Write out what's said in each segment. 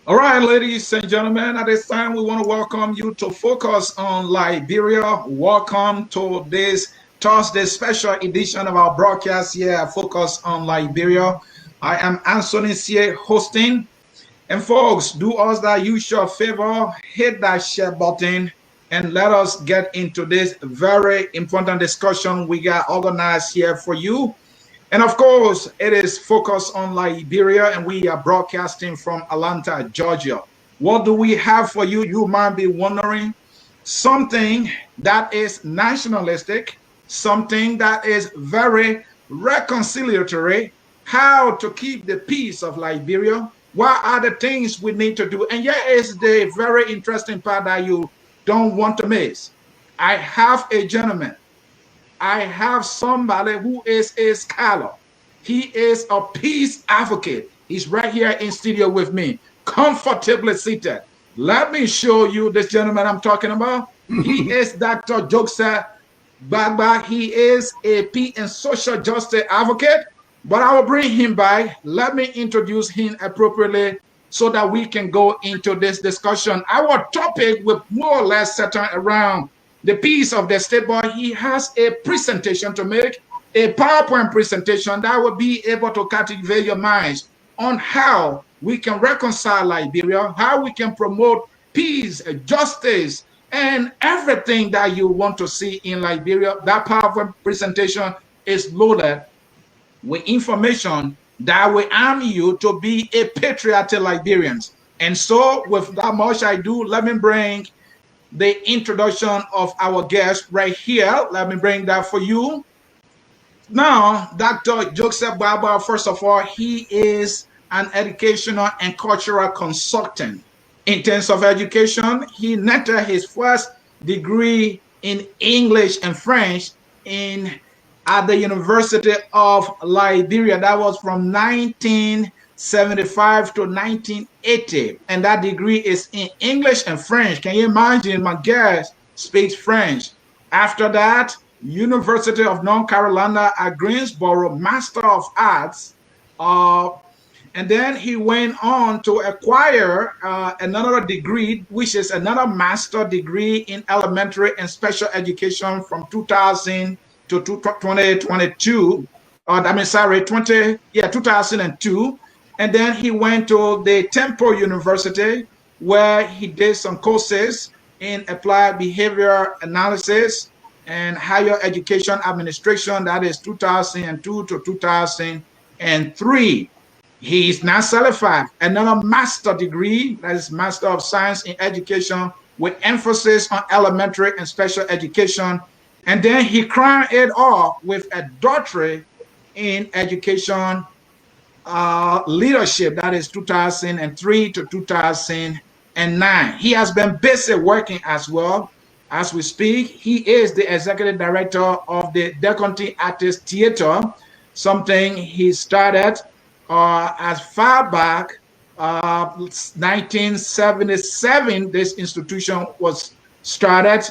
All right, ladies and gentlemen, at this time, we want to welcome you to Focus on Liberia. Welcome to this Thursday special edition of our broadcast here, Focus on Liberia. I am Anthony C. hosting. And folks, do us that usual favor, hit that share button, and let us get into this very important discussion we got organized here for you. And of course, it is focused on Liberia, and we are broadcasting from Atlanta, Georgia. What do we have for you? You might be wondering. Something that is nationalistic, something that is very reconciliatory, how to keep the peace of Liberia. What are the things we need to do? And here is the very interesting part that you don't want to miss. I have a gentleman. I have somebody who is a scholar. He is a peace advocate. He's right here in studio with me, comfortably seated. Let me show you this gentleman I'm talking about. He is Dr. Joseph Gbaba. He is a peace and social justice advocate, but I will bring him by. Let me introduce him appropriately so that we can go into this discussion. Our topic will more or less center around the peace of the state, but he has a presentation to make, a PowerPoint presentation that will be able to captivate your minds on how we can reconcile Liberia, how we can promote peace, justice, and everything that you want to see in Liberia. That PowerPoint presentation is loaded with information that will arm you to be a patriotic Liberians. And so, with that much I do, let me bring the introduction of our guest right here. Let me bring that for you. Now, Dr. Joseph Gbaba, first of all, he is an educational and cultural consultant. In terms of education, he netted his first degree in English and French at the University of Liberia. That was from 1975 to 1980, and that degree is in English and French. Can you imagine? My guest speaks French. After that, University of North Carolina at Greensboro, Master of Arts, and then he went on to acquire another degree, which is another master degree in elementary and special education from 2000 to 2022. 2002. And then he went to the Temple University, where he did some courses in applied behavior analysis and higher education administration. That is 2002 to 2003. He is now certified. Another master degree, that is Master of Science in Education, with emphasis on elementary and special education. And then he crowned it off with a doctorate in education leadership, that is 2003 to 2009. He has been busy working as well as we speak. He is the executive director of the Deconti Artist Theater, something he started as far back 1977. This institution was started.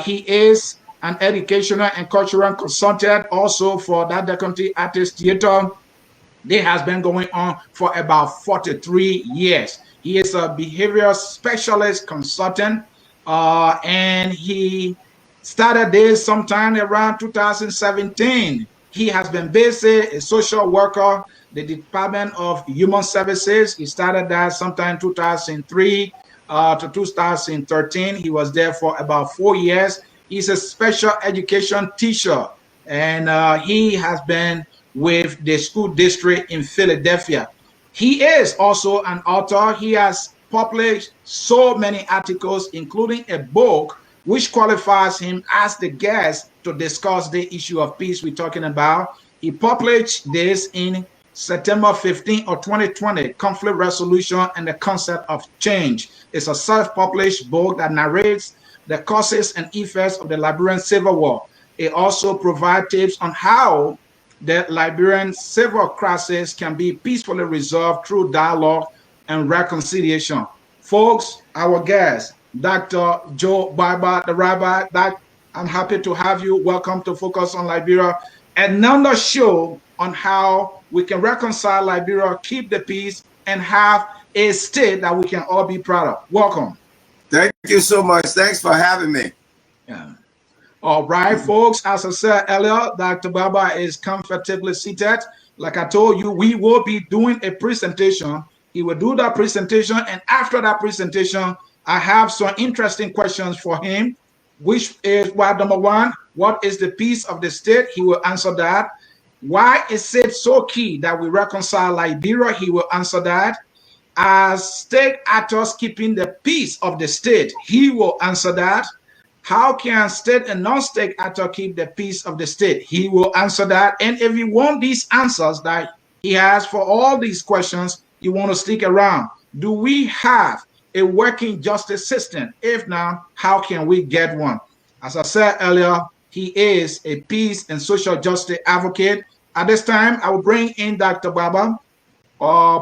He is an educational and cultural consultant also for that Deconti Artist Theater. It has been going on for about 43 years. He is a behavioral specialist consultant, and he started this sometime around 2017. He has been busy, a social worker, the Department of Human Services. He started that sometime 2003 to 2013. He was there for about 4 years. He's a special education teacher, and he has been with the school district in Philadelphia. He is also an author. He has published so many articles, including a book which qualifies him as the guest to discuss the issue of peace we're talking about. He published this in September 15 of 2020, Conflict Resolution and the Concept of Change. It's a self-published book that narrates the causes and effects of the Liberian Civil War. It also provides tips on how the Liberian civil crisis can be peacefully resolved through dialogue and reconciliation. Folks, our guest, Dr. Joe Gbaba, the rabbi, I'm happy to have you. Welcome to Focus on Liberia. Another show on how we can reconcile Liberia, keep the peace, and have a state that we can all be proud of. Welcome. Thank you so much. Thanks for having me. Yeah. All right, folks. As I said earlier, Dr. Gbaba is comfortably seated. Like I told you, we will be doing a presentation. He will do that presentation, and after that presentation, I have some interesting questions for him, which is, well, number one, what is the peace of the state? He will answer that. Why is it so key that we reconcile Liberia? He will answer that. As state actors keeping the peace of the state, he will answer that. How can state and non-state actor keep the peace of the state? He will answer that. And if you want these answers that he has for all these questions, you want to stick around. Do we have a working justice system? If not, how can we get one? As I said earlier, he is a peace and social justice advocate. At this time, I will bring in Dr. Gbaba,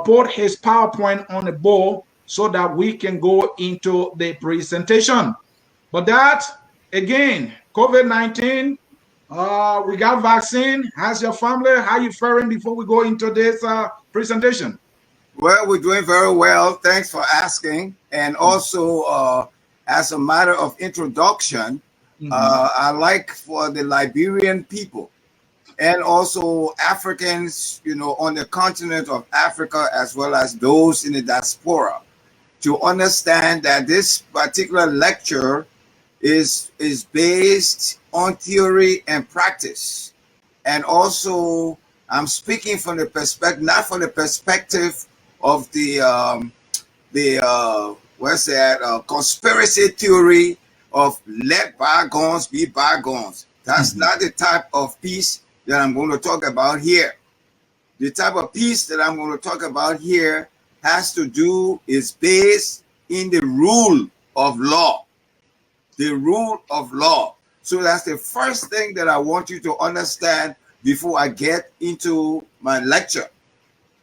put his PowerPoint on the board so that we can go into the presentation. But that, again, COVID-19, we got vaccine. How's your family? How you faring before we go into this presentation? Well, we're doing very well. Thanks for asking. And also, as a matter of introduction, I like for the Liberian people and also Africans, you know, on the continent of Africa, as well as those in the diaspora, to understand that this particular lecture is based on theory and practice. And also, I'm speaking from the perspective, not from the perspective of the conspiracy theory of let bygones be bygones. That's not the type of peace that I'm going to talk about here. The type of peace that I'm going to talk about here is based in the rule of law. The rule of law. So that's the first thing that I want you to understand before I get into my lecture.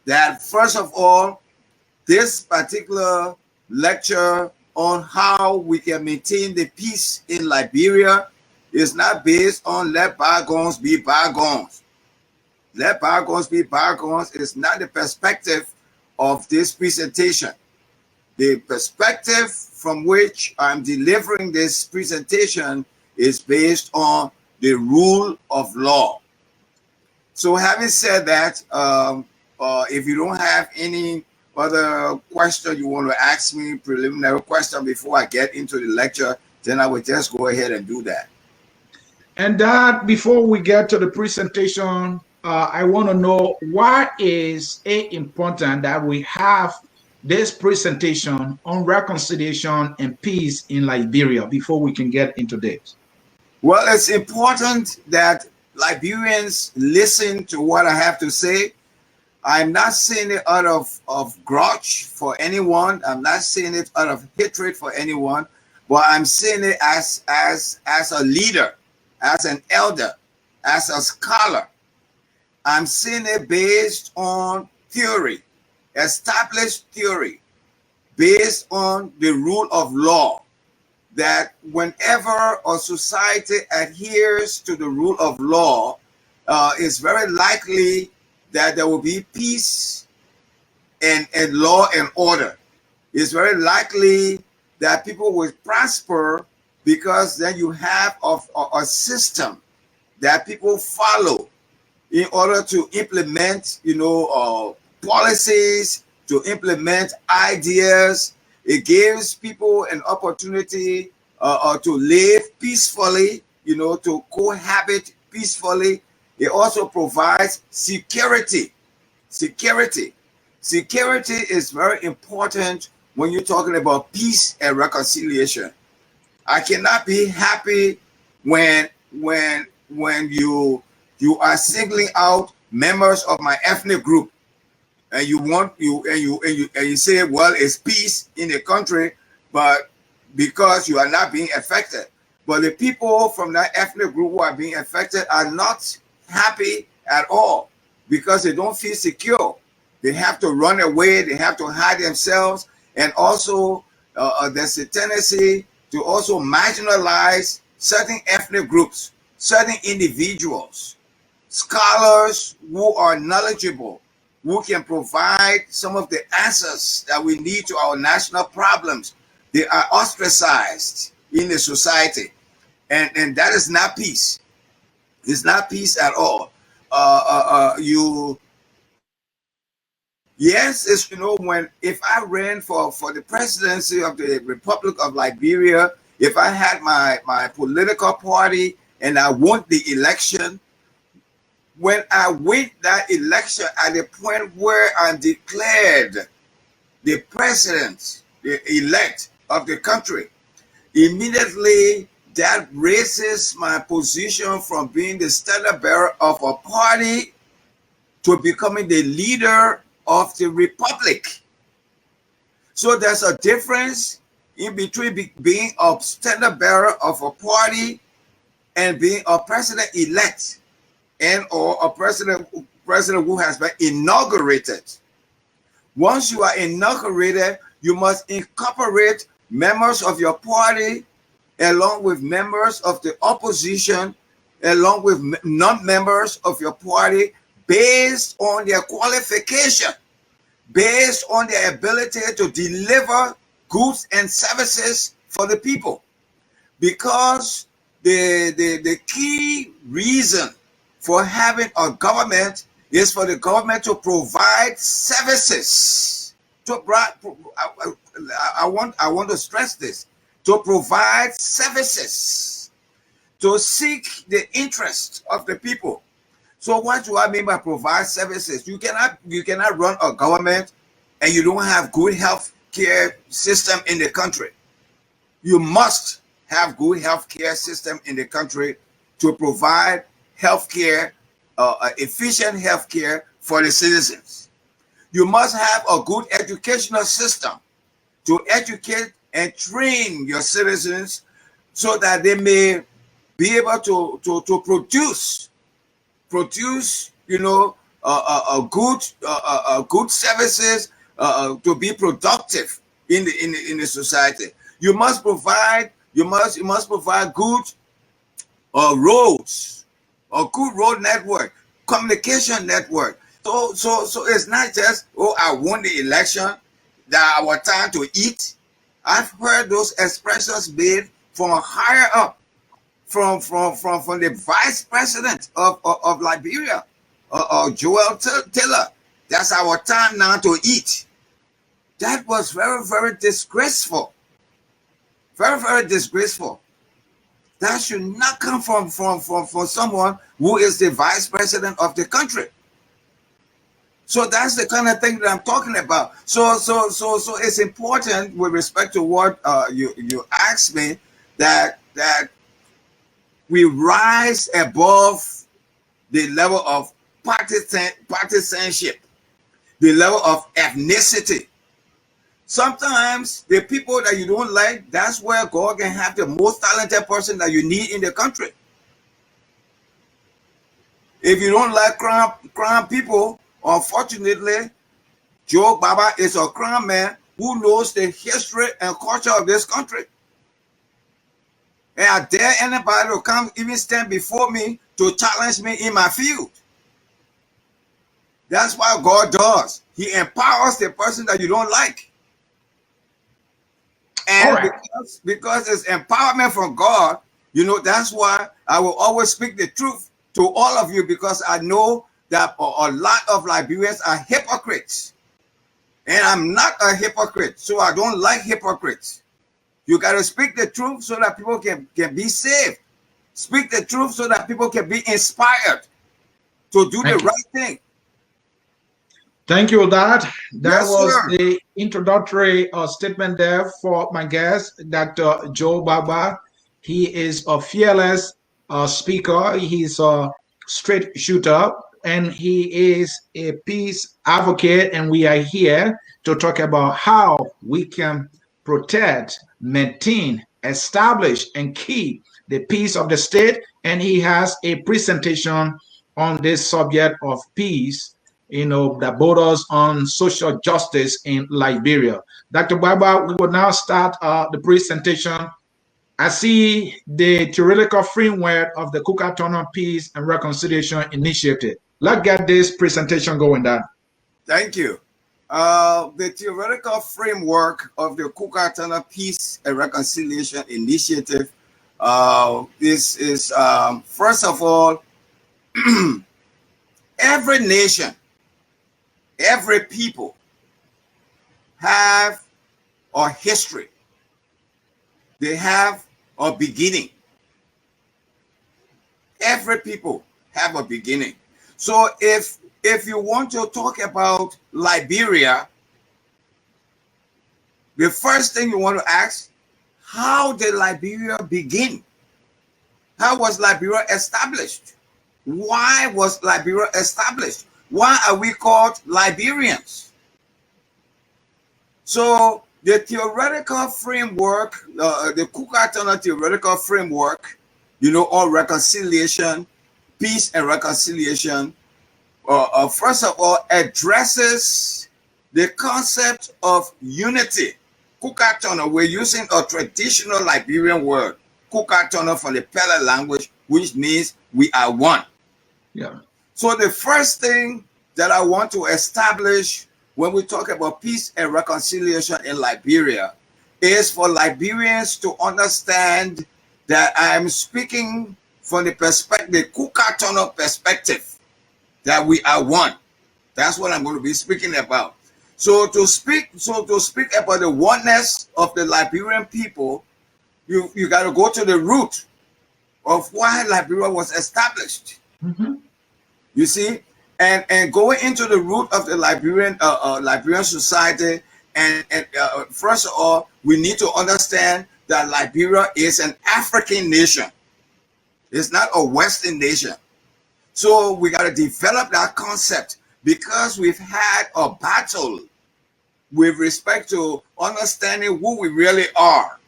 That first of all, this particular lecture on how we can maintain the peace in Liberia is not based on let bygones be bygones. Let bygones be bygones is not the perspective of this presentation. The perspective from which I'm delivering this presentation is based on the rule of law. So having said that, if you don't have any other question you want to ask me, preliminary question before I get into the lecture, then I will just go ahead and do that. And that, before we get to the presentation, I want to know, why is it important that we have this presentation on reconciliation and peace in Liberia before we can get into this? Well, it's important that Liberians listen to what I have to say. I'm not saying it out of grudge for anyone. I'm not saying it out of hatred for anyone, but I'm saying it as a leader, as an elder, as a scholar. I'm saying it based on theory, established theory, based on the rule of law, that whenever a society adheres to the rule of law, it's very likely that there will be peace and law and order. It's very likely that people will prosper, because then you have a system that people follow in order to implement, policies, to implement ideas. It gives people an opportunity to live peacefully, to cohabit peacefully. It also provides security. Security is very important when you're talking about peace and reconciliation. I cannot be happy when you are singling out members of my ethnic group, and you say, well, it's peace in the country, but because you are not being affected. But the people from that ethnic group who are being affected are not happy at all, because they don't feel secure. They have to run away, they have to hide themselves, and also there's a tendency to also marginalize certain ethnic groups, certain individuals, scholars who are knowledgeable, who can provide some of the answers that we need to our national problems. They are ostracized in the society, and that is not peace. It's not peace at all. Yes, it's, when, if I ran for the presidency of the Republic of Liberia, if I had my political party and I won the election, when I win that election at the point where I'm declared the president, the elect of the country, immediately that raises my position from being the standard bearer of a party to becoming the leader of the republic. So there's a difference in between being a standard bearer of a party and being a president-elect and or a president who has been inaugurated. Once you are inaugurated, you must incorporate members of your party along with members of the opposition, along with non-members of your party, based on their qualification, based on their ability to deliver goods and services for the people. Because the key reason for having a government is for the government to provide services. I want to stress this, to provide services, to seek the interest of the people. So what do I mean by provide services? You cannot run a government and you don't have good health care system in the country. You must have good health care system in the country to provide health care, efficient health care for the citizens. You must have a good educational system to educate and train your citizens so that they may be able to produce good services, to be productive in the society. You must provide good roads, a good road network, communication network. So it's not just, I won the election, that our time to eat. I've heard those expressions made from a higher up, from the vice president of Liberia, Joel Taylor. That's our time now to eat. That was very, very disgraceful. Very, very disgraceful. That should not come from someone who is the vice president of the country. So that's the kind of thing that I'm talking about. So it's important with respect to what you asked me, that we rise above the level of partisanship, the level of ethnicity. Sometimes the people that you don't like, that's where God can have the most talented person that you need in the country. If you don't like crown people, unfortunately, Joe Gbaba is a crown man who knows the history and culture of this country. And I dare anybody to come even stand before me to challenge me in my field. That's what God does. He empowers the person that you don't like. And right, because it's empowerment from God, that's why I will always speak the truth to all of you, because I know that a lot of Liberians are hypocrites. And I'm not a hypocrite, so I don't like hypocrites. You got to speak the truth so that people can be saved. Speak the truth so that people can be inspired to do the right thing. Thank you, Dad. That was the introductory statement there for my guest, Dr. Joe Gbaba. He is a fearless speaker. He's a straight shooter, and he is a peace advocate. And we are here to talk about how we can protect, maintain, establish, and keep the peace of the state. And he has a presentation on this subject of peace, that borders on social justice in Liberia. Dr. Gbaba, we will now start the presentation. I see the theoretical framework of the Kukatona Peace and Reconciliation Initiative. Let's get this presentation going, Dad. Thank you. The theoretical framework of the Kuka-Tana Peace and Reconciliation Initiative. This is, first of all, every nation, every people have a history. They have a beginning. Every people have a beginning. So if you want to talk about Liberia, the first thing you want to ask, how did Liberia begin? How was Liberia established? Why was Liberia established? Why are we called Liberians? So the theoretical framework, the Kuka-Tana theoretical framework, on reconciliation, peace and reconciliation, first of all, addresses the concept of unity. Kuka-Tana, we're using a traditional Liberian word, Kuka-Tana, from the Pele language, which means we are one. Yeah. So the first thing that I want to establish when we talk about peace and reconciliation in Liberia is for Liberians to understand that I am speaking from the perspective, the Kuka-Tana perspective, that we are one. That's what I'm going to be speaking about. So to speak about the oneness of the Liberian people, you got to go to the root of why Liberia was established. Mm-hmm. You see, and going into the root of the Liberian society, and first of all, we need to understand that Liberia is an African nation. It's not a Western nation. So we got to develop that concept, because we've had a battle with respect to understanding who we really are,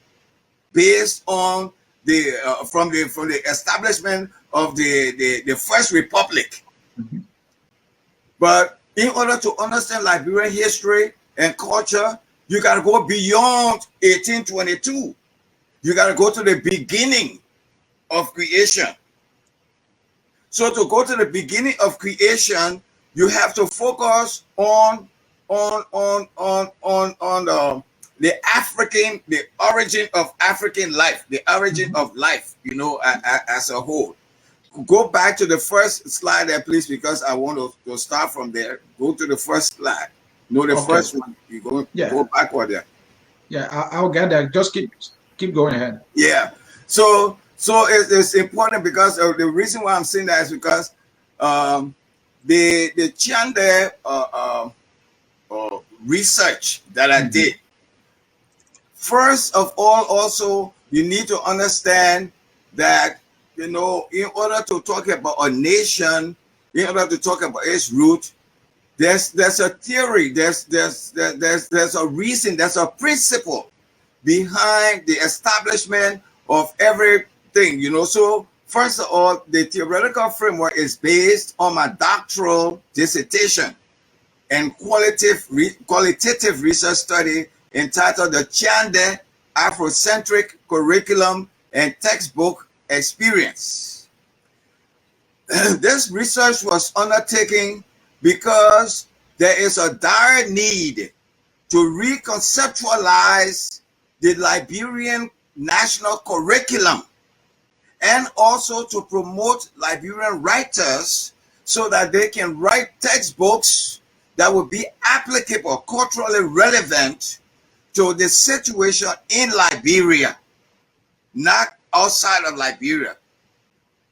based on the from the establishment of the First Republic. Mm-hmm. But in order to understand Liberian history and culture, you got to go beyond 1822. You got to go to the beginning of creation. So to go to the beginning of creation, you have to focus on the origin of African life, the origin of life, as a whole. Go back to the first slide there, please, because I want to start from there. Go to the first slide. First one. You go backward there. Yeah, I'll get that. Just keep going ahead. Yeah. So it's important, because the reason why I'm saying that is because the Chande research that I did. First of all, also, you need to understand that, in order to talk about a nation, in order to talk about its root, there's a theory, there's a reason, there's a principle behind the establishment of everything, So first of all, the theoretical framework is based on my doctoral dissertation and qualitative research study entitled The Chande Afrocentric Curriculum and Textbook Experience. This research was undertaken because there is a dire need to reconceptualize the Liberian national curriculum, and also to promote Liberian writers so that they can write textbooks that will be applicable, culturally relevant to the situation in Liberia, not outside of Liberia.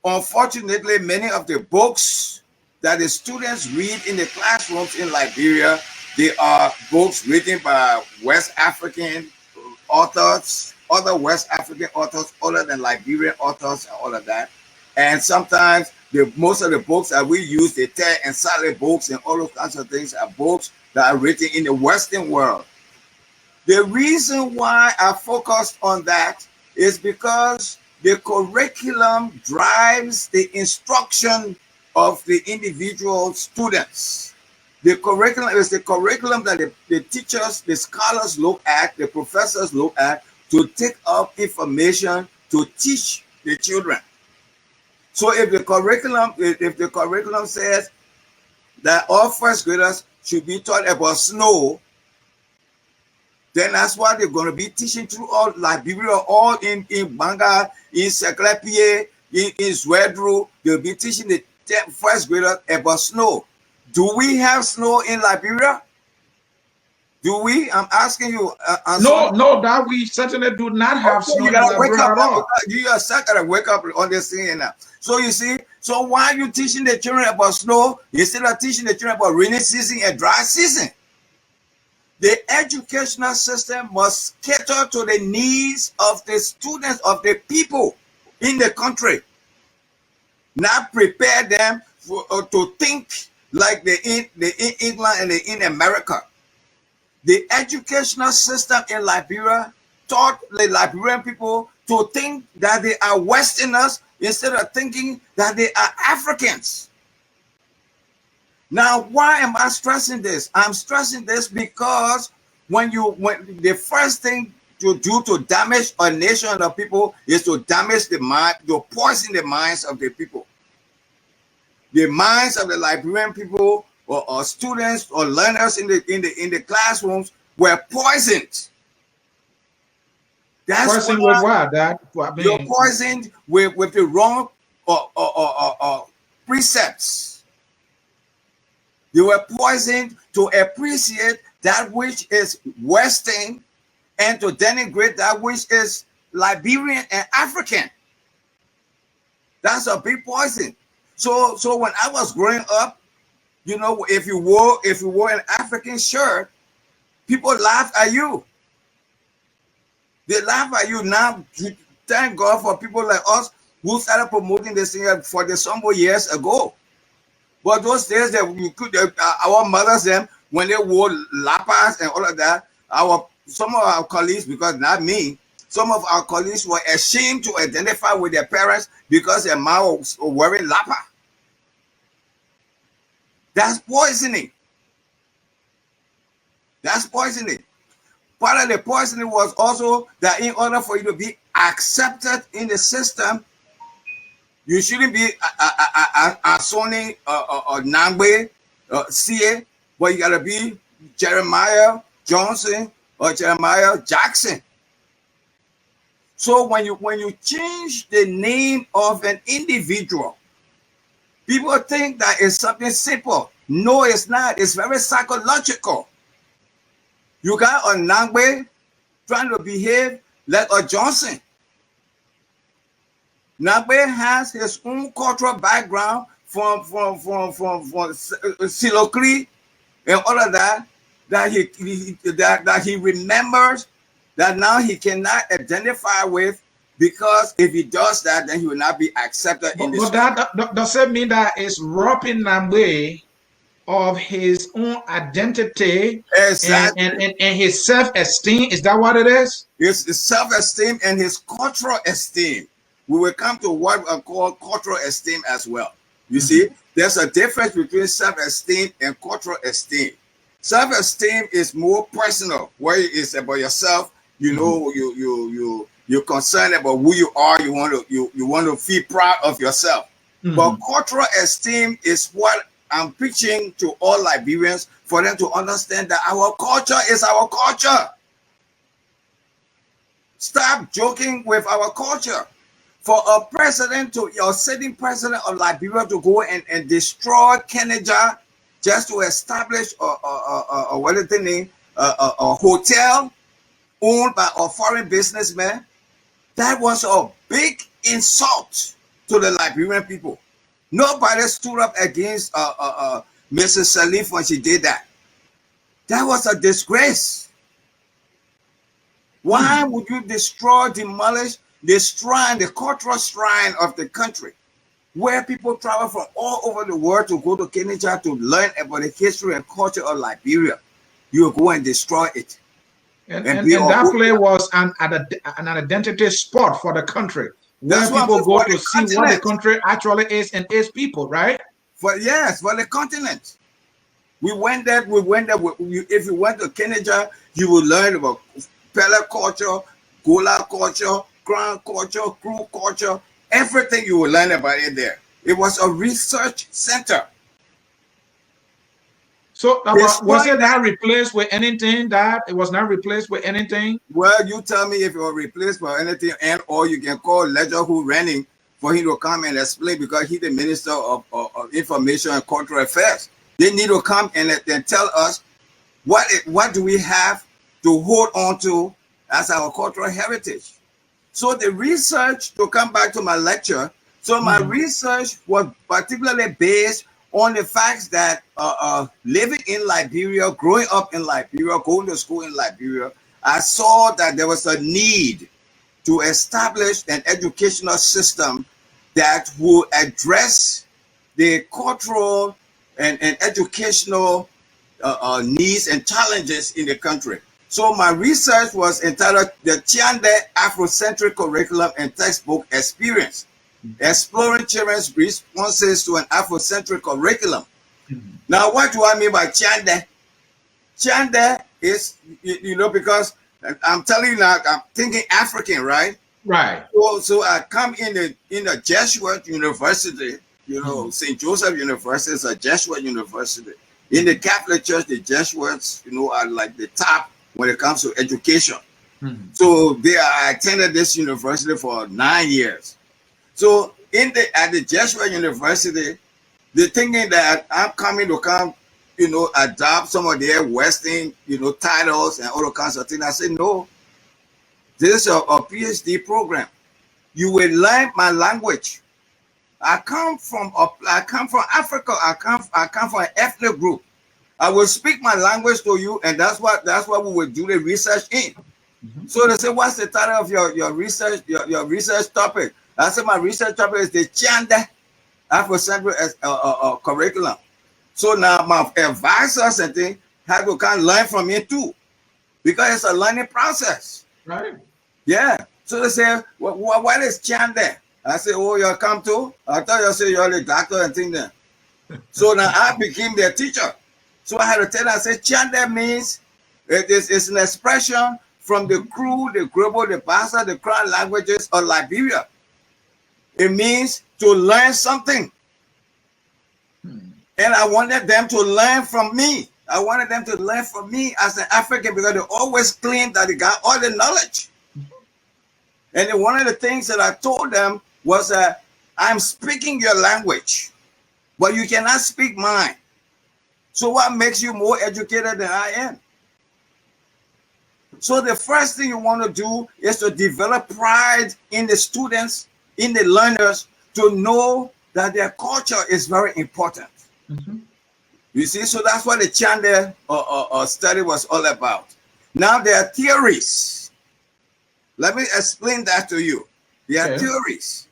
Unfortunately, many of the books that the students read in the classrooms in Liberia, they are books written by West African authors, other West African authors, other than Liberian authors and all of that. And sometimes most of the books that we use, the Ted and Sally books and all those kinds of things, are books that are written in the Western world. The reason why I focused on that is because the curriculum drives the instruction of the individual students. The curriculum is the curriculum that the teachers, the scholars look at, the professors look at, to take up information to teach the children. So if the curriculum says that all first graders should be taught about snow, then that's what they're going to be teaching through all Liberia, all in Banga, in Seklepie, in Zwedru. They'll be teaching the first graders about snow. Do we have snow in Liberia? Do we? I'm asking you. No, that we certainly do not have snow in Liberia at all. You yourself gotta wake up on this thing now. So you see, so why are you teaching the children about snow instead of teaching the children about rainy season and dry season? The educational system must cater to the needs of the students, of the people in the country, not prepare them to think like the England and in America. The educational system in Liberia taught the Liberian people to think that they are Westerners instead of thinking that they are Africans. Now, why am I stressing this? I'm stressing this because when the first thing to do to damage a nation of people is to damage the mind, to poison the minds of the people. The minds of the Liberian people or students or learners in the classrooms were poisoned. That's poisoned with what? You're poisoned with the wrong precepts. You were poisoned to appreciate that which is Western and to denigrate that which is Liberian and African. That's a big poison. So when I was growing up, you know, if you wore an African shirt, people laugh at you. They laugh at you now. Thank God for people like us who started promoting this thing for the some years ago. But those days that we could, our mothers, them when they wore lapas and all of that, some of our colleagues, because not me, some of our colleagues were ashamed to identify with their parents because their mom was wearing lapa. That's poisoning. That's poisoning. Part of the poisoning was also that in order for you to be accepted in the system, you shouldn't be Asoni or Nangbe or CA, but you gotta be Jeremiah Johnson or Jeremiah Jackson. So when you change the name of an individual, people think that it's something simple. No, it's not. It's very psychological. You got a Nangbe trying to behave like a Johnson. Nangbe has his own cultural background from Silokri and all of that that he remembers that now he cannot identify with, because if he does that, then he will not be accepted in this. But that doesn't mean that it's robbing Nangbe of his own identity, exactly, and his self-esteem. Is that what it is? It's his self-esteem and his cultural esteem. We will come to what I call cultural esteem as well. You see, there's a difference between self-esteem and cultural esteem. Self-esteem is more personal, where it's about yourself. You know, you're concerned about who you are. You want to feel proud of yourself. But cultural esteem is what I'm preaching to all Liberians, for them to understand that our culture is our culture. Stop joking with our culture. For a president your sitting president of Liberia to go and destroy Kennedy just to establish what is the name, a hotel owned by a foreign businessman, that was a big insult to the Liberian people. Nobody stood up against Mrs. Salif when she did that. That was a disgrace. Why would you demolish the shrine, the cultural shrine of the country, where people travel from all over the world to go to Kennedy to learn about the history and culture of Liberia? You go and destroy it. And that place was an identity spot for the country, where people go to see what the country actually is and its people, right? For the continent. We went there. If you went to Kennedy, you will learn about Pele culture, Gola culture, Crown culture, Crew culture, everything you will learn about it there. It was a research center. So was it not replaced with anything? That it was not replaced with anything? Well, you tell me if it was replaced with anything, and or you can call Ledger who running for him to come and explain, because he's the Minister of Information and Cultural Affairs. They need to come and tell us what do we have to hold on to as our cultural heritage. So the research, to come back to my lecture, so my research was particularly based on the facts that living in Liberia, growing up in Liberia, going to school in Liberia, I saw that there was a need to establish an educational system that will address the cultural and educational needs and challenges in the country. So my research was entitled The Chiande Afro-Centric Curriculum and Textbook Experience, Exploring Children's Responses to an Afrocentric Curriculum. Now, what do I mean by Chiande? Chiande is, because I'm telling you now, I'm thinking African, right? Right. So I come in the Jesuit University, St. Joseph University is a Jesuit university. In the Catholic Church, the Jesuits, are like the top when it comes to education. So I attended this university for 9 years. So at the Jesuit University, they're thinking that I'm coming to adopt some of their Western, titles and all kinds of things. I said, no, this is a PhD program. You will learn my language. I come from Africa. I come from an ethnic group. I will speak my language to you, and that's what we will do the research in. So they say, what's the title of your research, your research topic? I said, my research topic is the Chiande Afrocentric curriculum. So now my advisors and things have to kind of learn from me too, because it's a learning process. Right. Yeah. So they say, what is Chiande? I said, oh, you come too? I thought you said you're the doctor and things there. So now I became their teacher. So I had to tell them, I said, Chiande means it's an expression from the Kru, the Gbaba, the Bassa, the Crown languages of Liberia. It means to learn something. And I wanted them to learn from me. I wanted them to learn from me as an African, because they always claim that they got all the knowledge. And then one of the things that I told them was that I'm speaking your language, but you cannot speak mine. So what makes you more educated than I am? So the first thing you want to do is to develop pride in the students, in the learners, to know that their culture is very important. You see, so that's what the Chiande study was all about. Now there are theories. Let me explain that to you. There are theories.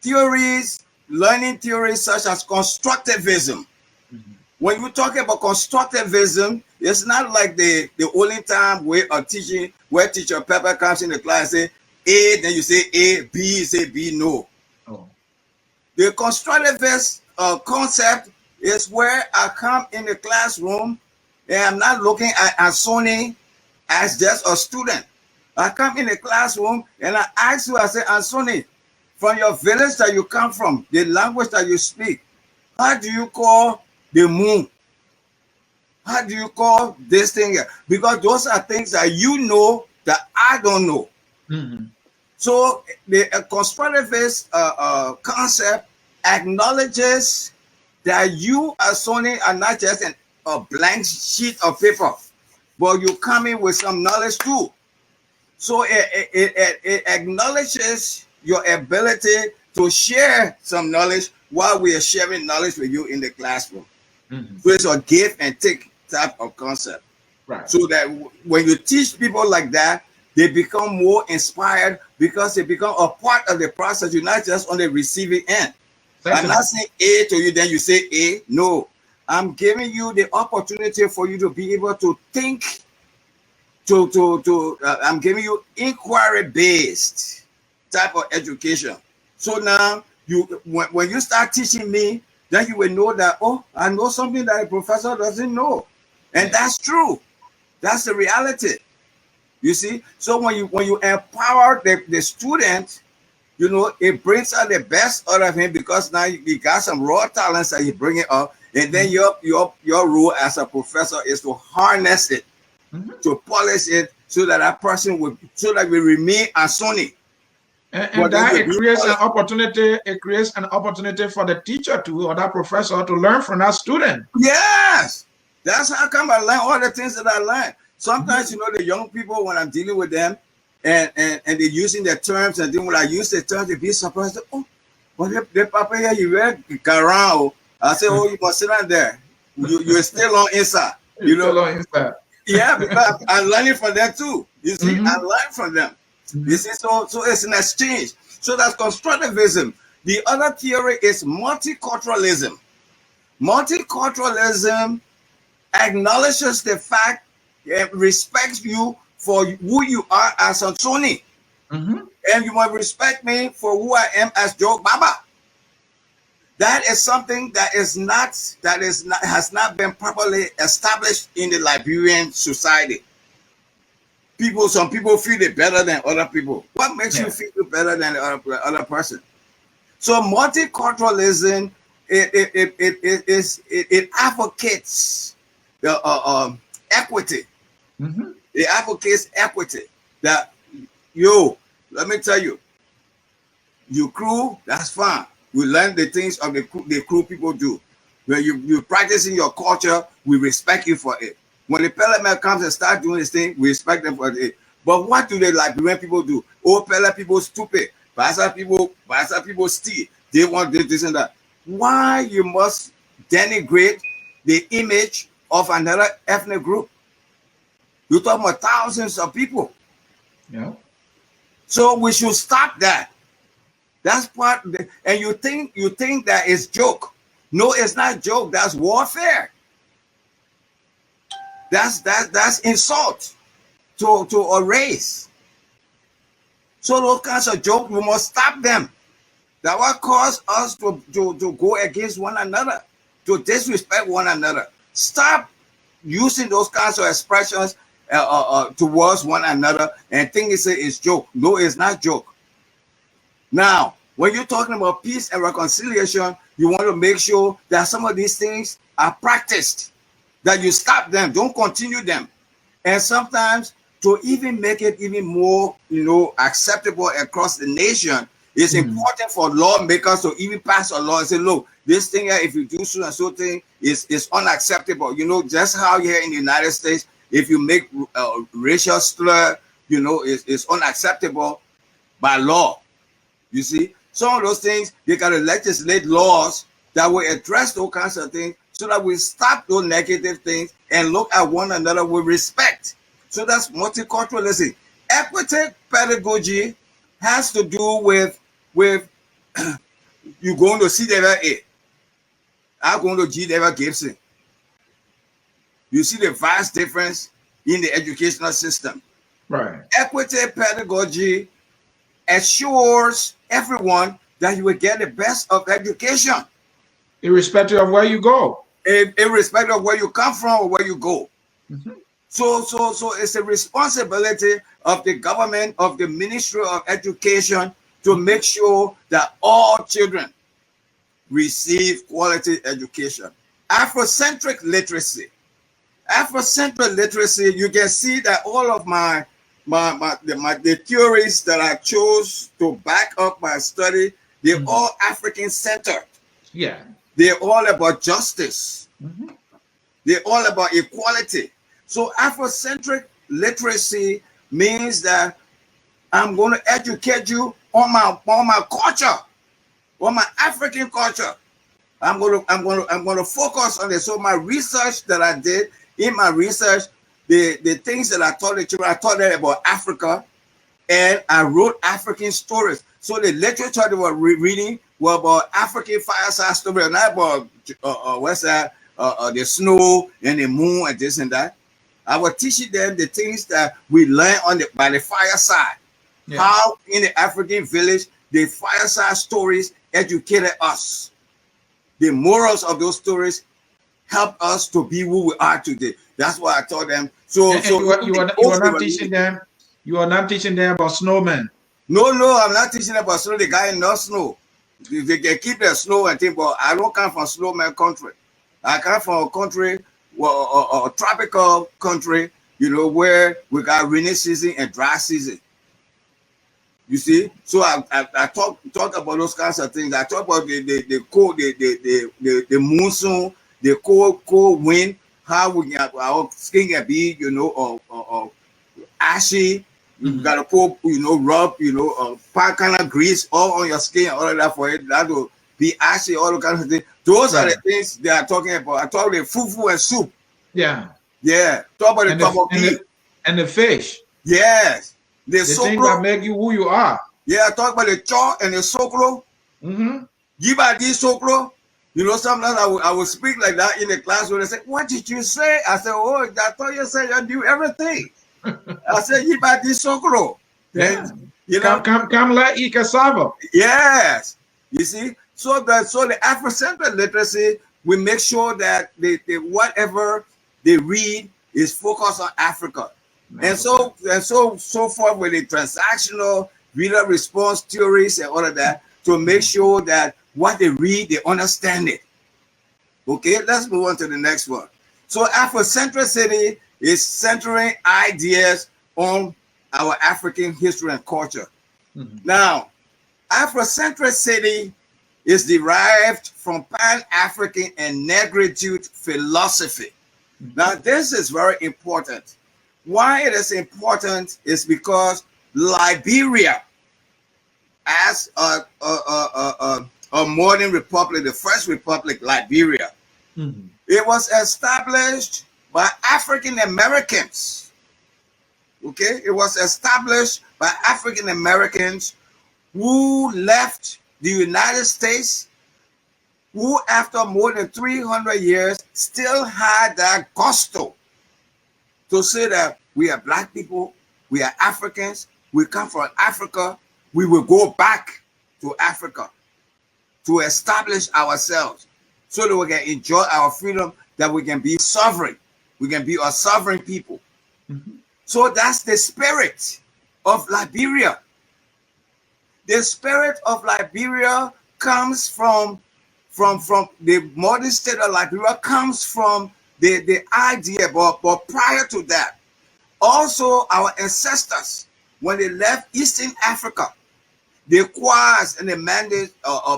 Theories, learning theories such as constructivism. When you talk about constructivism, it's not like the only time way of teaching, where Teacher Pepper comes in the class and say A, then you say A, B, you say B, no. The constructivist concept is where I come in the classroom and I'm not looking at Ansoni as just a student. I come in the classroom and I ask you, I say, Ansoni, from your village that you come from, the language that you speak, how do you call the moon? How do you call this thing? Because those are things that you know that I don't know. So the constructivist concept acknowledges that you as Sony are not just a blank sheet of paper, but you come in with some knowledge too. So it acknowledges your ability to share some knowledge while we are sharing knowledge with you in the classroom. So it's a give and take type of concept. Right. So that when you teach people like that, they become more inspired because they become a part of the process. You're not just on the receiving end. I'm not saying A to you, then you say A. No, I'm giving you the opportunity for you to be able to think. I'm giving you inquiry-based type of education. So now, when you start teaching me, then you will know that, oh, I know something that a professor doesn't know, and that's true. That's the reality. You see. So when you empower the student, it brings out the best out of him, because now he got some raw talents that he bring it up, And then your role as a professor is to harness it, to polish it, so that that person will, so that we remain a Sunni. And that it creates an opportunity. It creates an opportunity for the teacher to, or that professor, to learn from that student. Yes, that's how come I learn all the things that I learned. Sometimes, you know, the young people, when I'm dealing with them, and they're using their terms, and then when I use the terms, they be surprised. Oh, but the papa here, you read Garao. I say, oh, you must sit down there. You're still on inside. You know, still on inside. Yeah, because I'm learning from them too. You see, I learn from them. You see, so it's an exchange. So that's constructivism. The other theory is multiculturalism. Multiculturalism acknowledges the fact and respects you for who you are as a Sunni. And you must respect me for who I am as Gbaba. That is something that has not been properly established in the Liberian society. Some people feel it better than other people. What makes you feel better than the other person? So multiculturalism, it advocates the equity. It advocates equity. That let me tell you, you crew, that's fine. We learn the things of the crew people do. When you practicing your culture, we respect you for it. When the Parliament comes and start doing this thing, we respect them for it. But what do the Liberian people do? Oh, Pele people stupid. Basa people steal. They want this and that. Why you must denigrate the image of another ethnic group? You're talking about thousands of people. Yeah. So we should stop that. That's part of and you think that is joke. No, it's not joke. That's warfare. That's insult to a race. So those kinds of jokes, we must stop them. That will cause us to go against one another, to disrespect one another. Stop using those kinds of expressions towards one another and think it's joke. No, it's not joke. Now, when you're talking about peace and reconciliation, you want to make sure that some of these things are practiced, that you stop them, don't continue them. And sometimes to even make it even more, acceptable across the nation, it's important for lawmakers to even pass a law and say, look, this thing here, if you do so and so thing, is unacceptable. Just how here in the United States, if you make racial slur, it's unacceptable by law. You see, some of those things, they got to legislate laws that will address those kinds of things so that we stop those negative things and look at one another with respect. So that's multiculturalism. Equity pedagogy has to do with you going to see the I'm going to G. Dever Gibson. You see the vast difference in the educational system. Right. Equity pedagogy assures everyone that you will get the best of education, irrespective of where you go, irrespective of where you come from or where you go. So it's a responsibility of the government, of the Ministry of Education, to make sure that all children receive quality education. Afrocentric literacy. Afrocentric literacy, you can see that all of the theories that I chose to back up my study, they're all African-centered. Yeah. They're all about justice. They're all about equality. So Afrocentric literacy means that I'm going to educate you on my culture, on my African culture. I'm going to focus on this. So my research that I did, in my research, the things that I taught the children, I taught them about Africa, and I wrote African stories. So the literature they were reading were about African fireside stories, not about the snow and the moon and this and that. I was teaching them the things that we learned by the fireside. Yeah. How in the African village, the fireside stories educated us. The morals of those stories helped us to be who we are today. That's what I taught them. So you are not teaching them. You are not teaching them about snowmen. No, I'm not teaching them about snow. The guy in no snow. They can keep their snow and thing, but I don't come from snowman country. I come from a country, well, a tropical country, you know, where we got rainy season and dry season. You see, so I talk about those kinds of things. I talk about the cold, the monsoon, the cold wind, how we get our skin can be, you know, or ashy. You gotta put, you know, rub, you know, kind of grease all on your skin, all of that for it. That will be ashy, all the kinds of things. Those are the things they are talking about. I talk about fufu and soup. Yeah. Yeah. Talk about the top of beef. And the fish. Yes. The things that make you who you are. Yeah, I talk about the chaw and the sokro. Gbaba di sokro. You know, sometimes I would speak like that in the class when they say, "What did you say?" I said, "Oh, I thought you said you do everything." I said, "Gbaba di sokro." Yeah. You know, come let eat cassava. Yes. You see, so the Afrocentric literacy, we make sure that they whatever they read is focused on Africa. And so forth with the transactional reader response theories and all of that to make sure that what they read, they understand it. Okay, let's move on to the next one. So Afrocentricity is centering ideas on our African history and culture. Now, Afrocentricity is derived from Pan-African and Negritude philosophy. Now, this is very important. Why it is important is because Liberia, as a modern republic, the first republic, Liberia, it was established by African Americans. Okay, it was established by African Americans who left the United States, who after more than 300 years still had that gusto to say that we are black people, we are Africans, we come from Africa, we will go back to Africa to establish ourselves so that we can enjoy our freedom, that we can be sovereign, we can be a sovereign people. So that's the spirit of Liberia. The spirit of Liberia comes from the modern state of Liberia, comes from the idea, but prior to that, also our ancestors, when they left Eastern Africa, the Kwas and the Mandate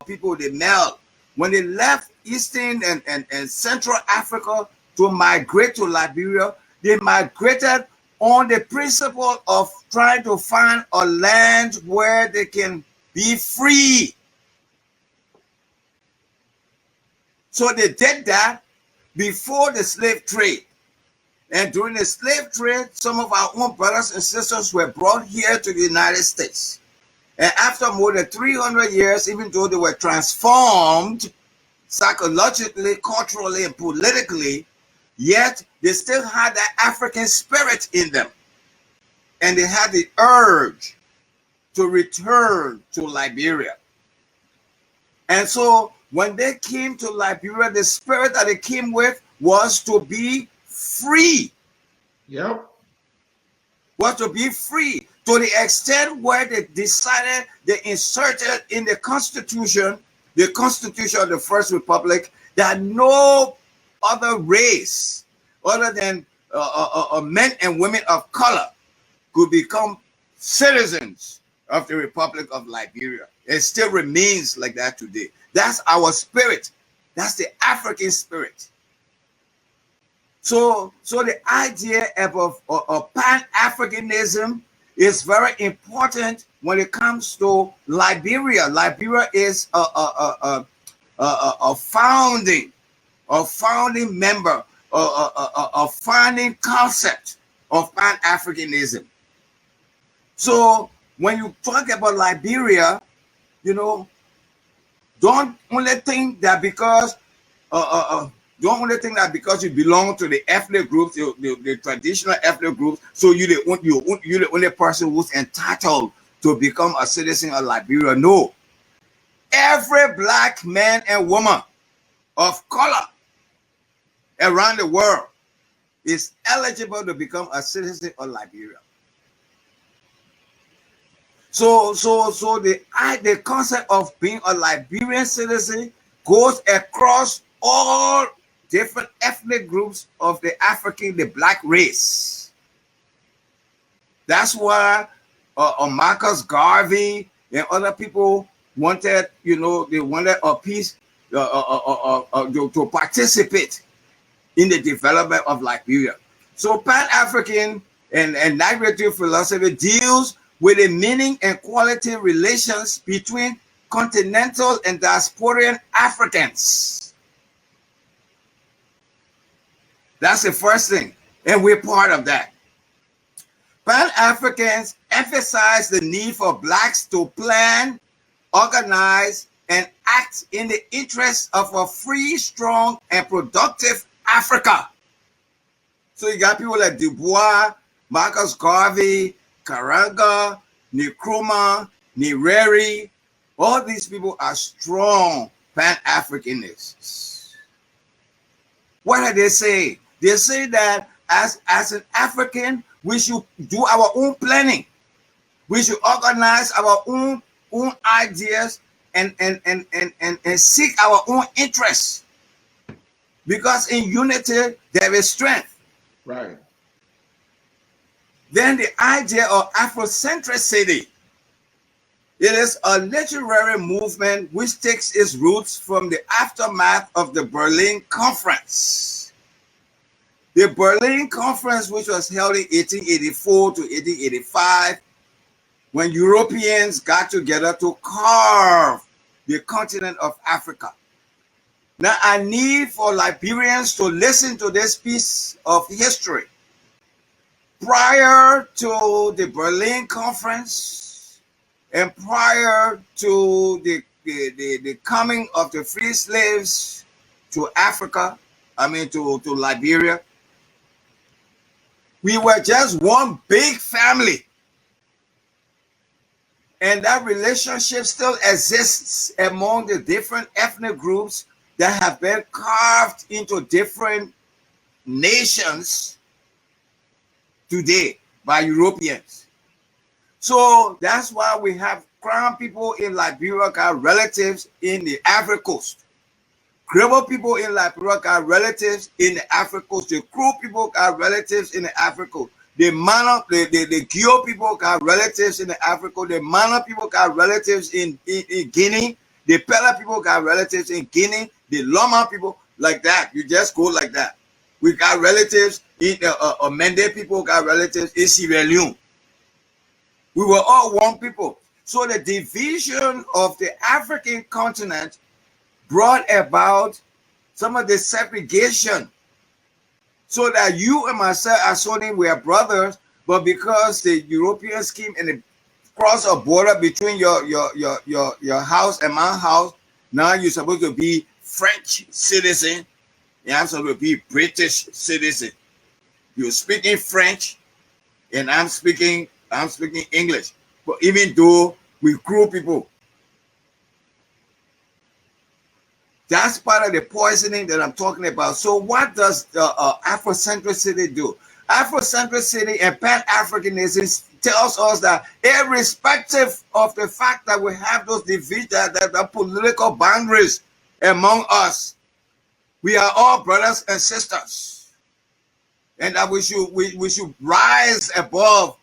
people, the Mel, when they left Eastern and Central Africa to migrate to Liberia, they migrated on the principle of trying to find a land where they can be free. So they did that before the slave trade. And during the slave trade, some of our own brothers and sisters were brought here to the United States. And after more than 300 years, even though they were transformed psychologically, culturally, and politically, yet they still had that African spirit in them. And they had the urge to return to Liberia. And so when they came to Liberia, the spirit that they came with was to be free. Yep. Was to be free to the extent where they decided, they inserted in the Constitution of the First Republic, that no other race other than men and women of color could become citizens of the Republic of Liberia. It still remains like that today. That's our spirit. That's the African spirit. So the idea of Pan-Africanism is very important when it comes to Liberia. Liberia is a founding member, a founding concept of Pan-Africanism. So when you talk about Liberia, you know, don't only think that because you belong to the ethnic groups, the traditional ethnic groups, so you're the only person who's entitled to become a citizen of Liberia. No. Every black man and woman of color around the world is eligible to become a citizen of Liberia. So the concept of being a Liberian citizen goes across all different ethnic groups of the black race. That's why Marcus Garvey and other people wanted, they wanted a peace to participate in the development of Liberia. So Pan-African and narrative philosophy deals with the meaning and quality relations between continental and diasporan Africans. That's the first thing, and we're part of that. Pan-Africans emphasize the need for blacks to plan, organize, and act in the interest of a free, strong, and productive Africa. So you got people like Du Bois, Marcus Garvey, Karanga, Nkrumah, Nyerere. All these people are strong Pan-Africanists. What do they say? They say that as an African, we should do our own planning. We should organize our own ideas and seek our own interests. Because in unity, there is strength. Right. Then the idea of Afrocentricity. It is a literary movement which takes its roots from the aftermath of the Berlin Conference. The Berlin Conference, which was held in 1884 to 1885, when Europeans got together to carve the continent of Africa. Now, I need for Liberians to listen to this piece of history. Prior to the Berlin Conference and prior to the coming of the free slaves to Africa, to Liberia, we were just one big family. And that relationship still exists among the different ethnic groups that have been carved into different nations today by Europeans. So that's why we have Crown people in Liberia got relatives in the Ivory Coast. Creole people in Liberia got relatives in the Ivory Coast. The Kru people got relatives in the Ivory Coast. The Mana, the Gio people got relatives in the Ivory Coast. The Mana people got relatives in Guinea. The Pella people got relatives in Guinea. The Loma people, like that. You just go like that. We got relatives in Mende people got relatives in Sierra Leone. We were all one people. So the division of the African continent brought about some of the segregation, so that you and myself as only were brothers, but because the Europeans came and they crossed a border between your house and my house, now you're supposed to be French citizen, and I'm supposed to be British citizen. You're speaking French, and I'm speaking English. But even though we Kru people, that's part of the poisoning that I'm talking about. So what does Afrocentricity do? Afrocentricity and Pan-Africanism tells us that irrespective of the fact that we have those divisions, the political boundaries among us, we are all brothers and sisters. And that we should rise above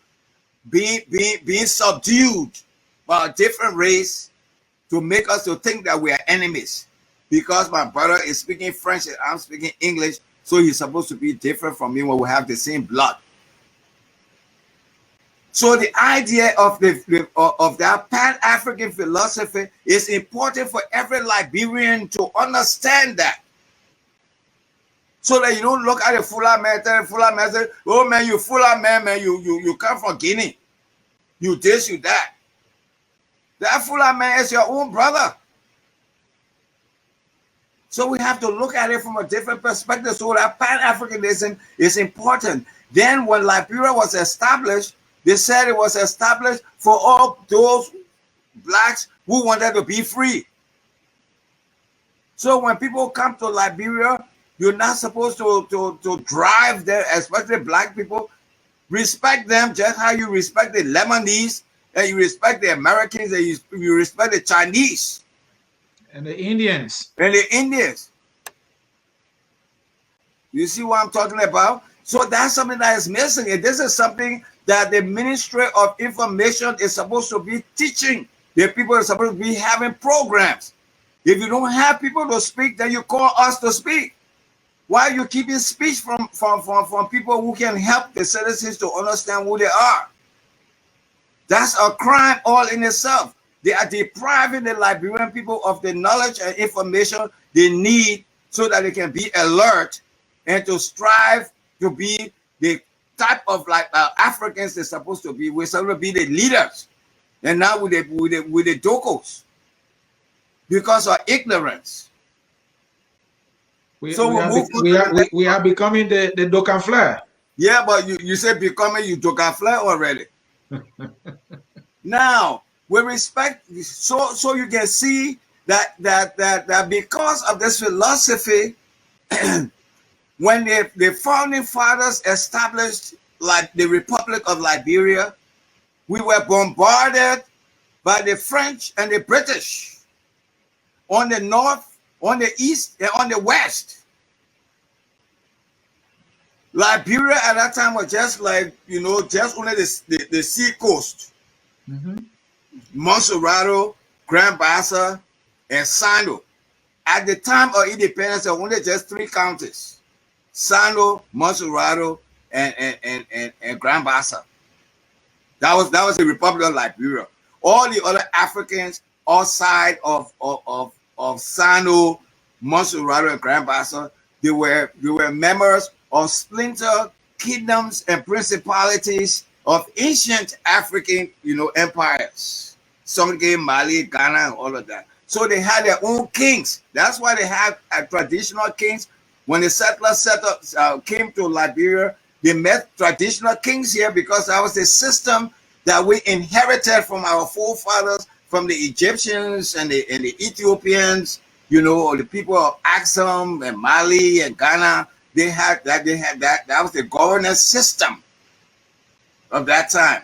being subdued by a different race to make us to think that we are enemies. Because my brother is speaking French and I'm speaking English, so he's supposed to be different from me when we have the same blood. So the idea of that Pan-African philosophy is important for every Liberian to understand that. So that you don't look at the Fula man, tell the Fula man, say, oh man, you Fula man, you come from Guinea. You this, you that. That Fula man is your own brother. So we have to look at it from a different perspective. So that Pan-Africanism is important. Then when Liberia was established, they said it was established for all those blacks who wanted to be free. So when people come to Liberia, you're not supposed to drive them, especially black people. Respect them just how you respect the Lebanese, and you respect the Americans, and you respect the Chinese. And the Indians. And the Indians. You see what I'm talking about? So that's something that is missing. And this is something that the Ministry of Information is supposed to be teaching. The people are supposed to be having programs. If you don't have people to speak, then you call us to speak. Why are you keeping speech from people who can help the citizens to understand who they are? That's a crime all in itself. They are depriving the Liberian people of the knowledge and information they need so that they can be alert and to strive to be the type of Africans they're supposed to be. We're supposed to be the leaders. And now with the docos, because of ignorance. We are becoming the Dokan Flair. Yeah, but you said becoming you Dokan Flair already. Now, with respect, so you can see that because of this philosophy, when the founding fathers established like the Republic of Liberia, we were bombarded by the French and the British on the north, on the east, and on the west. Liberia at that time was just like, just only the sea coast. Montserrat, Grand Bassa, and Sando. At the time of independence, there were only just 3 counties: Sando, Montserrat, and Grand Bassa. That was the Republic of Liberia. All the other Africans outside of Sando, Montserrat, and Grand Bassa, they were members of splinter kingdoms and principalities of ancient African, empires. Songhai, Mali, Ghana, and all of that. So they had their own kings. That's why they had traditional kings. When the settlers came to Liberia, they met traditional kings here because that was the system that we inherited from our forefathers, from the Egyptians and the Ethiopians, or the people of Axum and Mali and Ghana. They had that. That was the governance system of that time.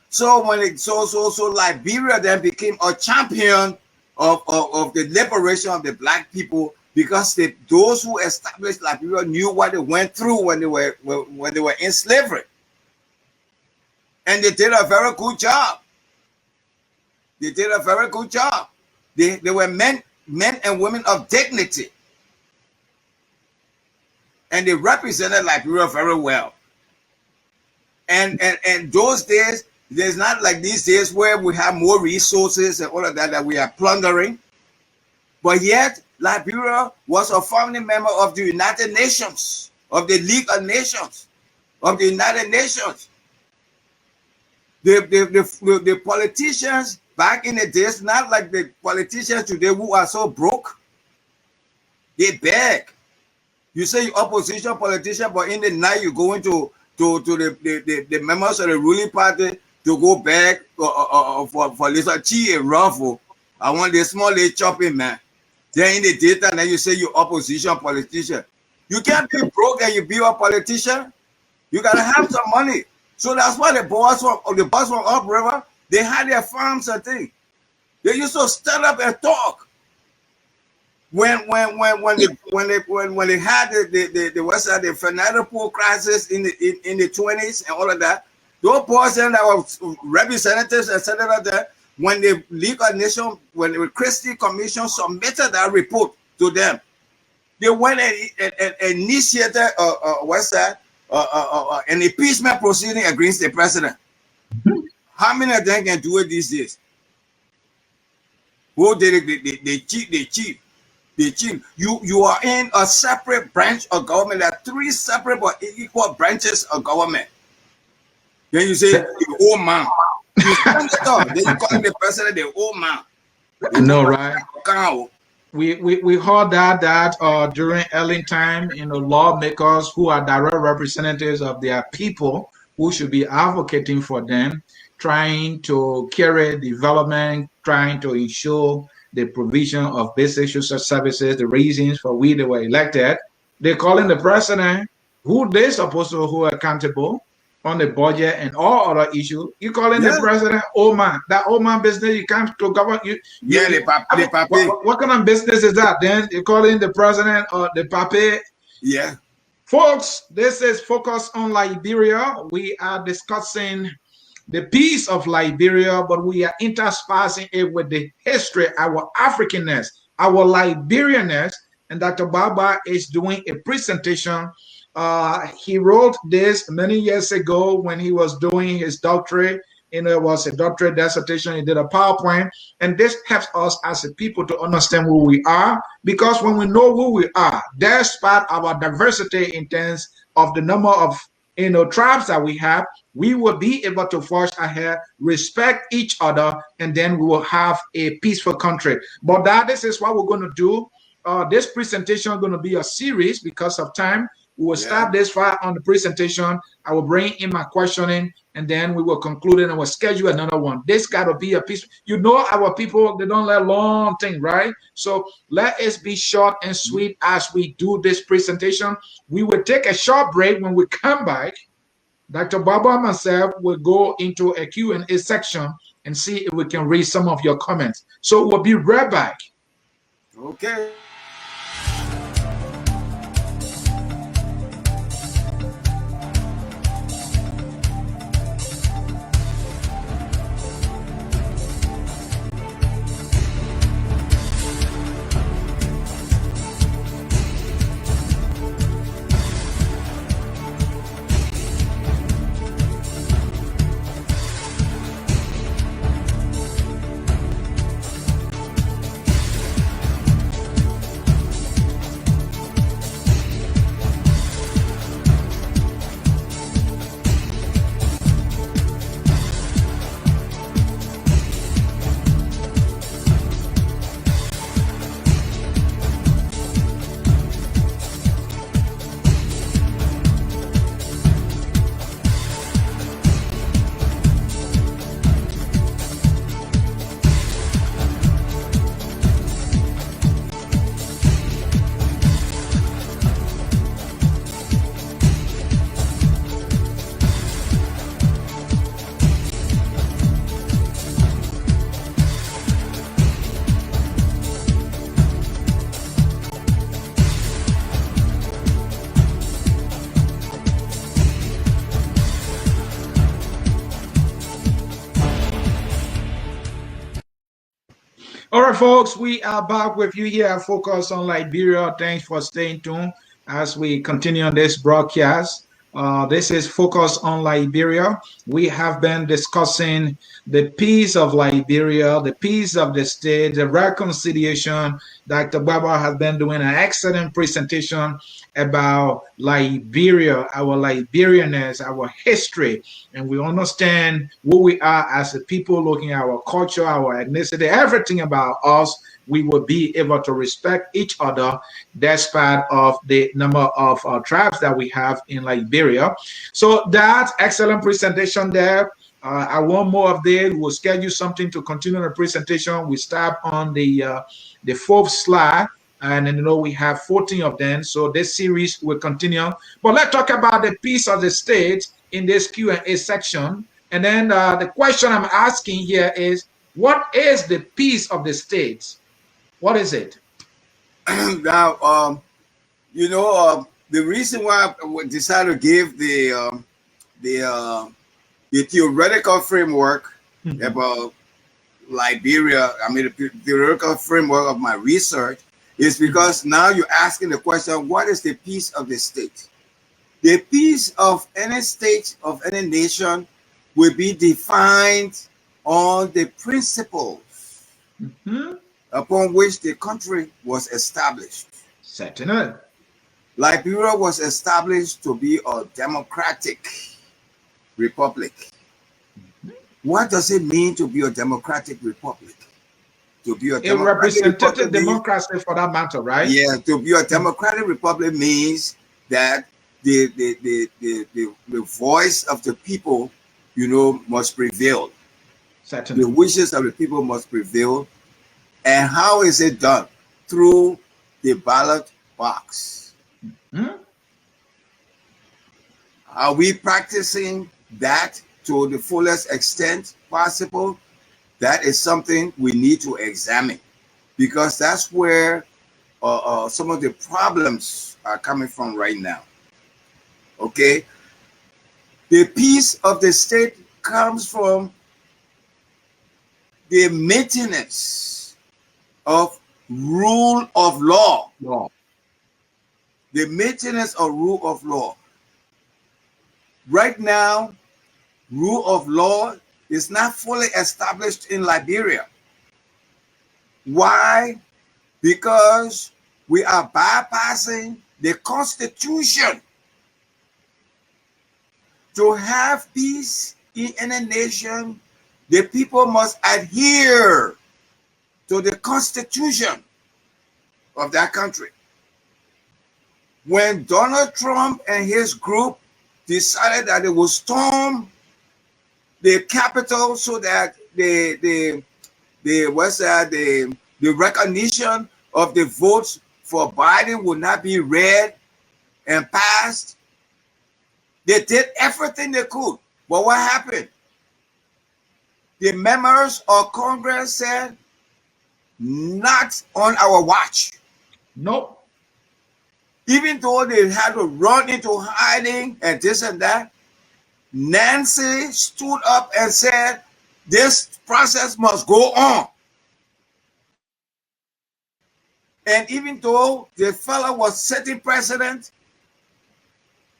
So when so Liberia then became a champion of the liberation of the black people, because those who established Liberia knew what they went through when they were in slavery, and they did a very good job. They did a very good job. They were men and women of dignity, and they represented Liberia very well. And those days, there's not like these days where we have more resources and all of that we are plundering. But yet, Liberia was a founding member of the United Nations, of the League of Nations, of the United Nations. The politicians back in the days, not like the politicians today who are so broke, they beg. You say you're opposition politician, but in the night you go into the members of the ruling party to go back for little tea and ruffle. I want the small little chopping, man. Then in the daytime, then you say you're opposition politician. You can't be broke and you be a politician. You gotta have some money. So that's why the boys from upriver, they had their farms and things. They used to stand up and talk. When they had the financial crisis in the 20s and all of that, those boys and that were representatives, etc. When the League of Nations, when the Christie Commission submitted that report to them, they went and initiated an impeachment proceeding against the president. How many of them can do it these days? Who did it? They cheat. You are in a separate branch of government. There are 3 separate but equal branches of government. Then you say the old man. You stand it up. Then you call the president the old man. No, right? We heard that during early time, lawmakers who are direct representatives of their people, who should be advocating for them, trying to carry development, trying to ensure the provision of basic social services, the reasons for which they were elected. They're calling the president, who they're supposed to hold accountable on the budget and all other issues. You calling the president old man. That old man business, you can't to govern. What kind of business is that? Then you're calling the president or the pape, Yeah. Folks, this is Focus on Liberia. We are discussing the peace of Liberia, but we are interspersing it with the history, our Africanness, our Liberianness. And Dr. Gbaba is doing a presentation. He wrote this many years ago when he was doing his doctorate. It was a doctorate dissertation. He did a PowerPoint. And this helps us as a people to understand who we are. Because when we know who we are, despite our diversity in terms of the number of tribes that we have, we will be able to forge ahead, respect each other, and then we will have a peaceful country. But this is what we're going to do. This presentation is going to be a series because of time. We will start this far on the presentation. I will bring in my questioning, and then we will conclude it and we'll schedule another one. This got to be a piece. You know, our people, they don't let long things, right? So let us be short and sweet as we do this presentation. We will take a short break. When we come back, Dr. Gbaba and myself will go into a Q&A section and see if we can read some of your comments. So we'll be right back. Okay. All right, folks, we are back with you here at Focus on Liberia. Thanks for staying tuned as we continue on this broadcast. This is Focus on Liberia. We have been discussing the peace of Liberia, the peace of the state, the reconciliation. Dr. Gbaba has been doing an excellent presentation about Liberia, our Liberianness, our history, and we understand who we are as a people, looking at our culture, our ethnicity, everything about us. We will be able to respect each other despite of the number of tribes that we have in Liberia. So that's excellent presentation there. I want more of this. We'll schedule something to continue the presentation. We start on the fourth slide, and then we have 14 of them. So this series will continue. But let's talk about the peace of the state in this Q&A section. And then the question I'm asking here is, what is the peace of the state? What is it? Now, the reason why I decided to give the theoretical framework about Liberia, the theoretical framework of my research, is because now you're asking the question, what is the peace of the state? The peace of any state, of any nation, will be defined on the principles upon which the country was established. Certainly. Liberia was established to be a democratic republic. What does it mean to be a democratic republic? To be a representative democracy for that matter, right? Yeah, to be a democratic republic means that the voice of the people, must prevail. Certainly. The wishes of the people must prevail. And how is it done? Through the ballot box. Are we practicing that to the fullest extent possible? That is something we need to examine, because that's where some of the problems are coming from right now. Okay, the peace of the state comes from the maintenance of rule of law. The maintenance of rule of law. Right now, rule of law is not fully established in Liberia. Why? Because we are bypassing the Constitution. To have peace in any nation, the people must adhere to the Constitution of that country. When Donald Trump and his group decided that they would storm the Capitol so that the recognition of the votes for Biden would not be read and passed, they did everything they could. But what happened? The members of Congress said, not on our watch. Nope. Even though they had to run into hiding and this and that, Nancy stood up and said, this process must go on. And even though the fellow was sitting president,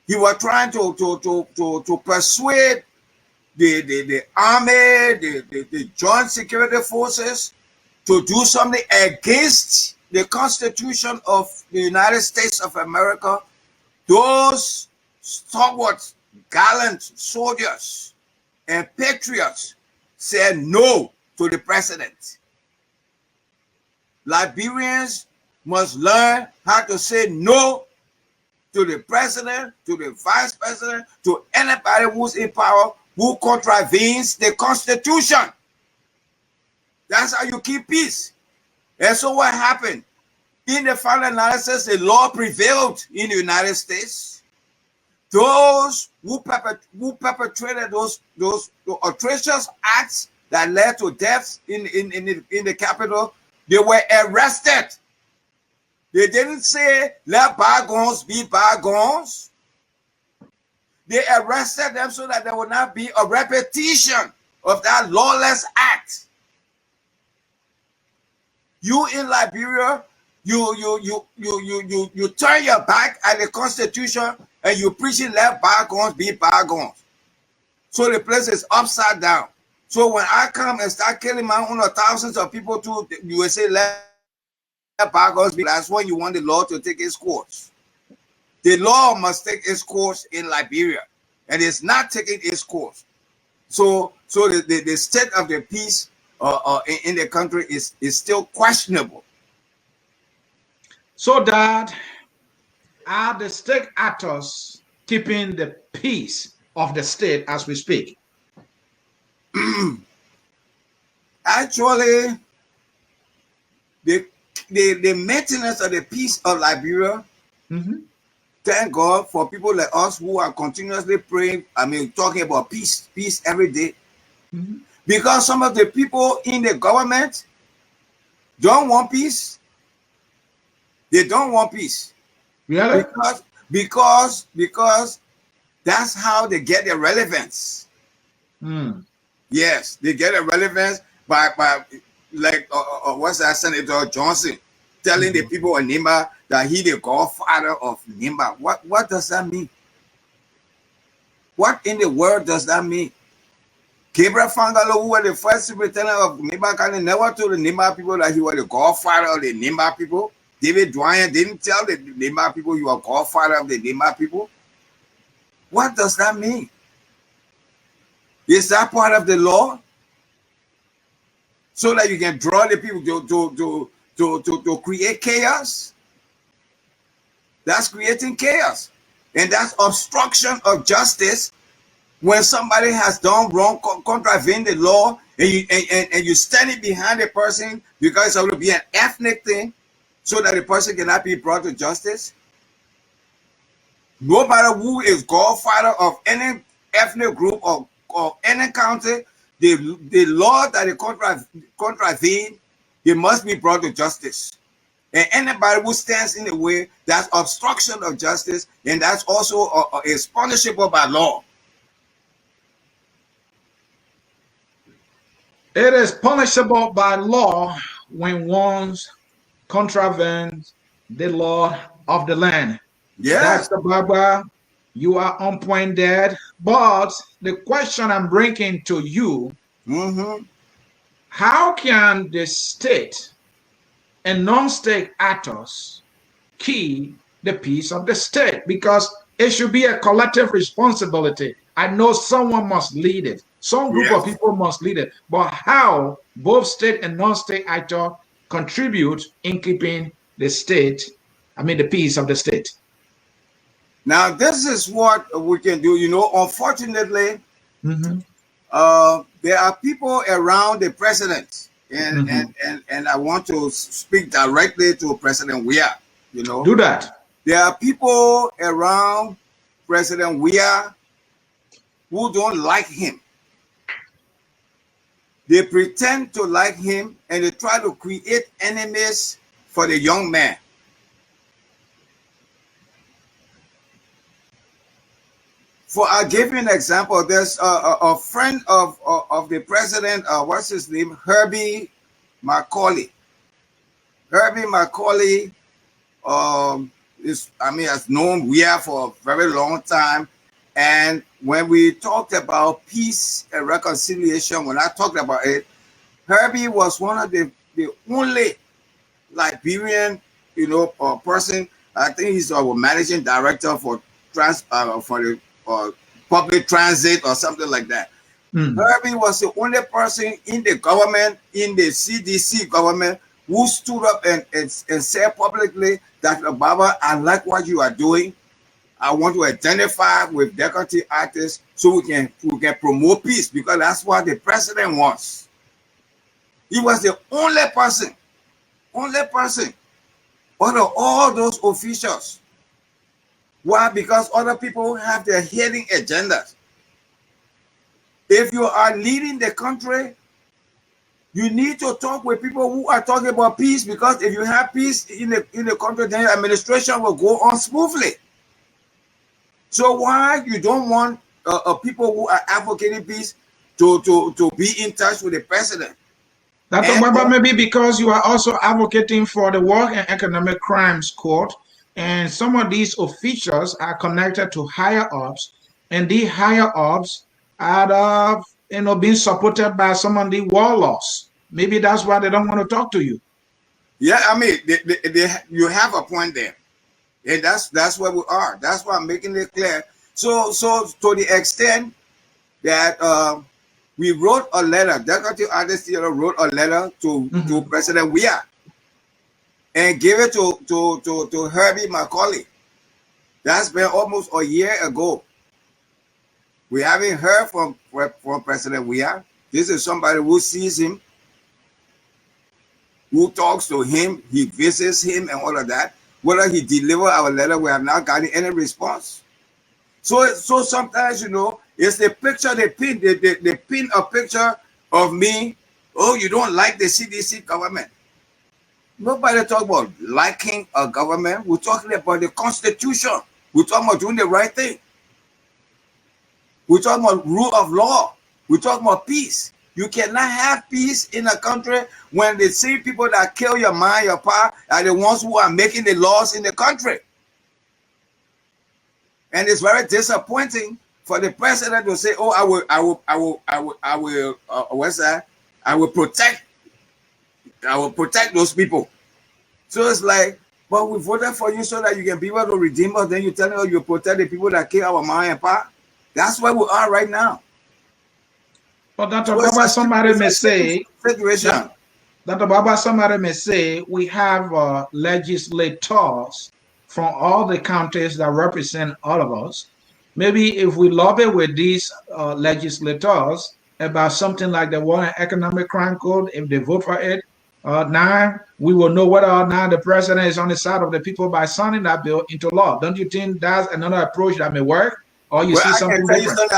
he was trying to persuade the army, the joint security forces to do something against the Constitution of the United States of America. Those stalwart, gallant soldiers and patriots said no to the president. Liberians must learn how to say no to the president, to the vice president, to anybody who's in power who contravenes the Constitution. That's how you keep peace. And so what happened? In the final analysis, the law prevailed in the United States. Those who perpetrated those atrocious acts that led to deaths in the Capitol, they were arrested. They didn't say, let bygones be bygones. They arrested them so that there would not be a repetition of that lawless act. You in Liberia, you turn your back at the Constitution and you preaching let bygones be bygones. So the place is upside down. So when I come and start killing my own thousands of people too, you will say let bygones be. That's when you want the law to take its course. The law must take its course in Liberia, and it's not taking its course. So the state of the peace in the country is still questionable. So that are the state actors keeping the peace of the state as we speak? Actually, the maintenance of the peace of Liberia, thank God for people like us who are continuously praying, talking about peace every day. Because some of the people in the government don't want peace. They don't want peace. Really? Because that's how they get their relevance. Yes, they get their relevance by like what's that, Senator Johnson telling the people of Nimba that he the godfather of Nimba. What does that mean? What in the world does that mean? Gabriel Fangalo, who was the first superintendent of Nimba County, never told the Nimba people that he was the godfather of the Nimba people. David Dwyer didn't tell the Nimba people you are godfather of the Nimba people. What does that mean? Is that part of the law? So that you can draw the people to create chaos? That's creating chaos. And that's obstruction of justice. When somebody has done wrong, contravened the law, and you standing behind the person because it's going to be an ethnic thing, so that the person cannot be brought to justice. No matter who is godfather of any ethnic group or any county, the law that they contravene, they must be brought to justice. And anybody who stands in the way, that's obstruction of justice, and that's also is punishable by law. It is punishable by law when one contravenes the law of the land. Yes. Dr. Gbaba, you are on point there. But the question I'm bringing to you, how can the state and non-state actors keep the peace of the state? Because it should be a collective responsibility. I know someone must lead it. Some group of people must lead it. But how both state and non-state actors contribute in keeping the state, the peace of the state? Now, this is what we can do. You know, unfortunately, there are people around the president, and I want to speak directly to President Weah. You know, do that. There are people around President Weah who don't like him. They pretend to like him, and they try to create enemies for the young man. I'll give you an example. There's a friend of the president, what's his name? Herbie Macaulay. Herbie Macaulay has known Weah for a very long time. And when we talked about peace and reconciliation, when I talked about it, Herbie was one of the only Liberian, person. I think he's our managing director for the public transit or something like that. Herbie was the only person in the government, in the CDC government, who stood up and said publicly that, Gbaba, I like what you are doing. I want to identify with decorative artists so we can promote peace, because that's what the president wants. He was the only person out of all those officials. Why? Because other people have their hidden agendas. If you are leading the country, you need to talk with people who are talking about peace, because if you have peace in the country, then your administration will go on smoothly. So why you don't want people who are advocating peace to be in touch with the president? Dr. Gbaba, maybe because you are also advocating for the War and Economic Crimes Court, and some of these officials are connected to higher ups, and the higher ups are being supported by some of the warlords. Maybe that's why they don't want to talk to you. Yeah, you have a point there. And that's where we are. That's why I'm making it clear. So to the extent that we wrote a letter, Decorative Artists Theater wrote a letter to President Weah and gave it to Herbie Macaulay. That's been almost a year ago. We haven't heard from President Weah. This is somebody who sees him, who talks to him, he visits him and all of that. Whether he delivered our letter, we have not gotten any response. So sometimes, it's the picture they pin. They pin a picture of me. Oh, you don't like the CDC government. Nobody talk about liking a government. We're talking about the Constitution. We're talking about doing the right thing. We're talking about rule of law. We're talking about peace. You cannot have peace in a country when the same people that kill your mind, your pa, are the ones who are making the laws in the country. And it's very disappointing for the president to say, "Oh, I will protect those people." So it's like, but we voted for you so that you can be able to redeem us. Then you tell us you protect the people that kill our mind and pa. That's where we are right now. But Dr. Gbaba, somebody may say, Dr. Gbaba, somebody may say we have legislators from all the counties that represent all of us. Maybe if we lobby with these legislators about something like the War and Economic Crime Code, if they vote for it, now we will know whether or not the president is on the side of the people by signing that bill into law. Don't you think that's another approach that may work? Or you see something different?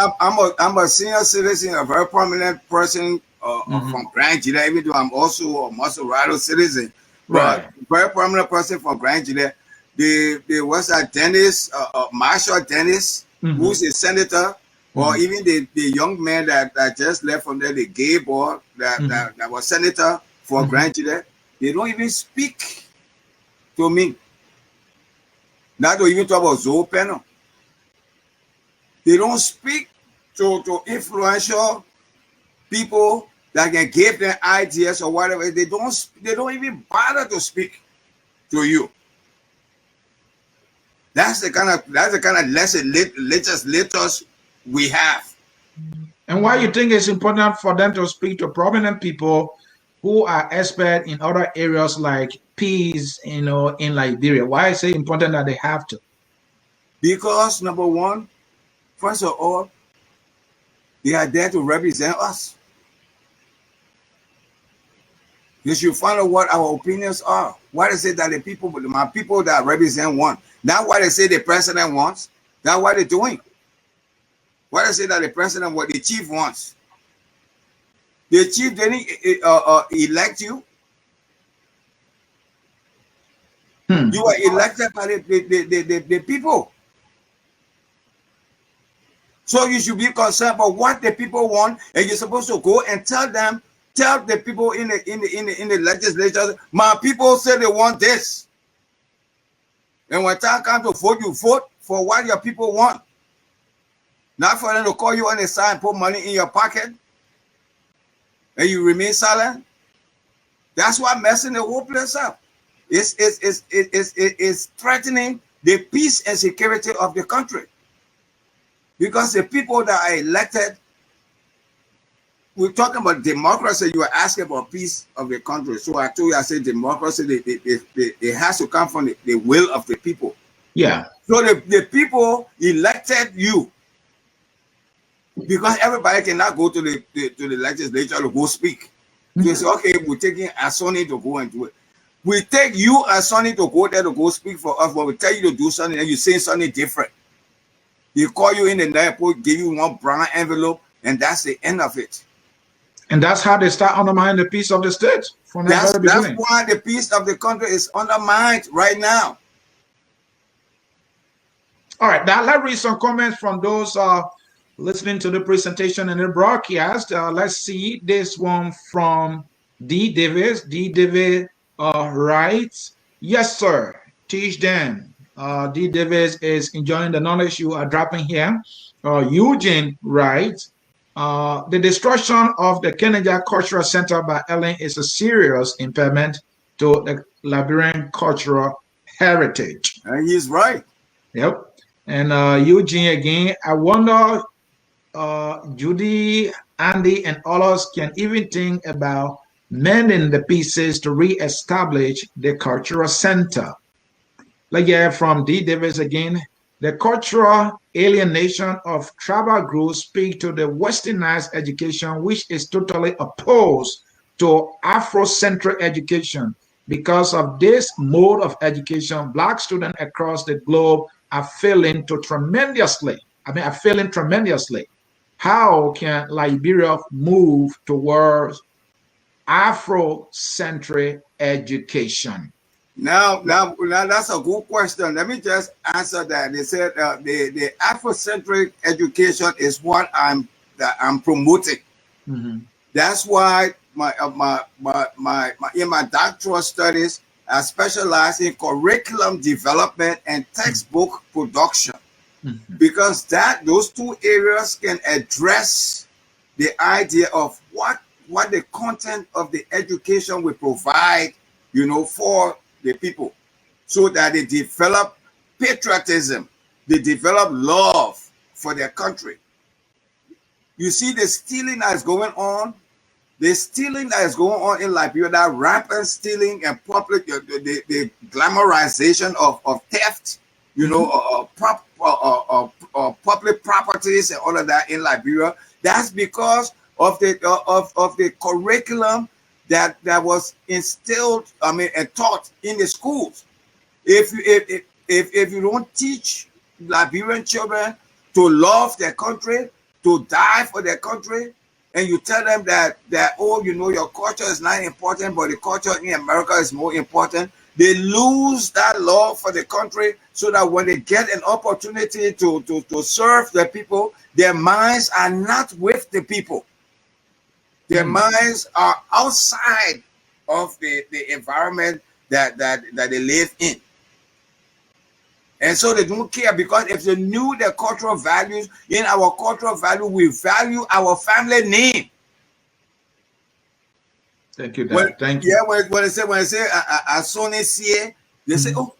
I'm a senior citizen, a very prominent person from Grand Gila, even though I'm also a Maserado citizen. but Right. very prominent person from Nigeria. The was a Dennis, Marshall Dennis, who's a senator, or even the young man that just left from there, the gay boy that was senator for Nigeria. They don't even speak to me. Not to even talk about Zoe Penno. They don't speak to influential people that can give them ideas or whatever. They don't even bother to speak to you. That's the kind of legislators we have. And why you think it's important for them to speak to prominent people who are expert in other areas like peace, in Liberia? Why is it important that they have to? Because number one, first of all, they are there to represent us. You should find out what our opinions are. Why is it that my people that represent want? Not what they say the president wants. That's what they're doing. Why is it that the president, what the chief wants? The chief didn't elect you. You are elected by the people. So you should be concerned about what the people want, and you're supposed to go and tell the people in the legislature, my people say they want this. And when time comes to vote, you vote for what your people want. Not for them to call you on the side and put money in your pocket and you remain silent. That's what messing the whole place up. It's threatening the peace and security of the country. Because the people that are elected, we're talking about democracy. You are asking about peace of the country. So I told you, I said democracy, it has to come from the will of the people. Yeah. So the people elected you. Because everybody cannot go to the legislature to go speak. So they say, okay, we're taking Asoni to go and do it. We take you, Asoni, to go there to go speak for us, but we tell you to do something and you say something different. They call you in the airport, give you one brown envelope, and that's the end of it. And that's how they start undermining the peace of the state from the very beginning. That's why the peace of the country is undermined right now. All right, now let's read some comments from those listening to the presentation and the broadcast. Let's see this one from D. Davis. D. Davis writes, yes, sir, teach them. D. Davis is enjoying the knowledge you are dropping here. Eugene writes, the destruction of the Kennedy Cultural Center by Ellen is a serious impairment to the Liberian cultural heritage. And he's right. Yep. And Eugene again, I wonder, Judy, Andy, and others can even think about mending the pieces to re-establish the cultural center. Like from D. Davis again, the cultural alienation of tribal groups speak to the westernized education, which is totally opposed to Afrocentric education. Because of this mode of education, Black students across the globe are failing tremendously. How can Liberia move towards Afrocentric education? Now that's a good question. Let me just answer that. They said the Afrocentric education is what I'm promoting. That's why in my doctoral studies, I specialize in curriculum development and textbook production, because those two areas can address the idea of what the content of the education will provide, for the people, so that they develop patriotism, they develop love for their country. You see the stealing that is going on. The stealing that is going on in Liberia, that rampant stealing and public, the glamorization of theft, public properties and all of that in Liberia. That's because of the curriculum that was instilled, and taught in the schools. If you don't teach Liberian children to love their country, to die for their country, and you tell them that oh, you know, your culture is not important, but the culture in America is more important, they lose that love for the country, so that when they get an opportunity to serve the people, their minds are not with the people. Their minds are outside of the environment that they live in. And so they don't care, because if they knew their cultural values, in our cultural value, we value our family name. Thank you, Dad. Thank you. Yeah, when I say a son is here, they say, oh,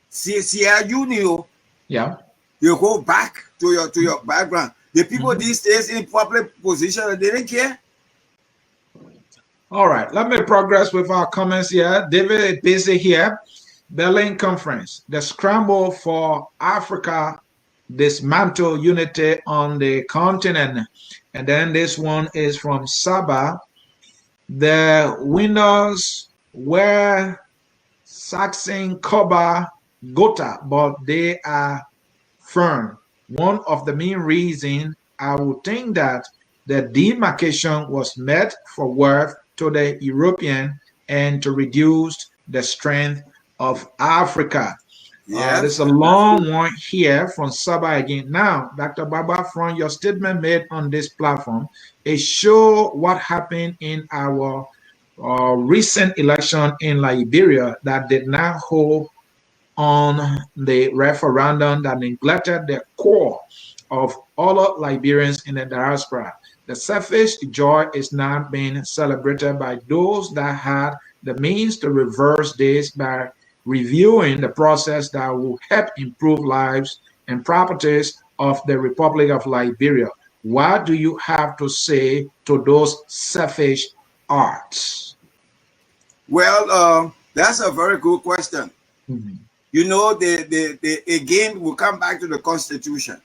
see, you knew. Yeah. You go back to your background. The people these days in public position, they didn't care. All right, let me progress with our comments here. David is busy here. Berlin Conference, the scramble for Africa, dismantle unity on the continent. And then this one is from Saba. The winners were Saxon, Koba, Gotha, but they are firm. One of the main reasons I would think that the demarcation was made for worth to the European and to reduce the strength of Africa. Yes. There's a long one here from Saba again. Now, Dr. Gbaba, from your statement made on this platform, it shows what happened in our recent election in Liberia that did not hold on the referendum, that neglected the core of all Liberians in the diaspora. The selfish joy is now being celebrated by those that had the means to reverse this by reviewing the process that will help improve lives and properties of the Republic of Liberia. What do you have to say to those selfish arts? Well, that's a very good question. You know, again, we'll come back to the Constitution.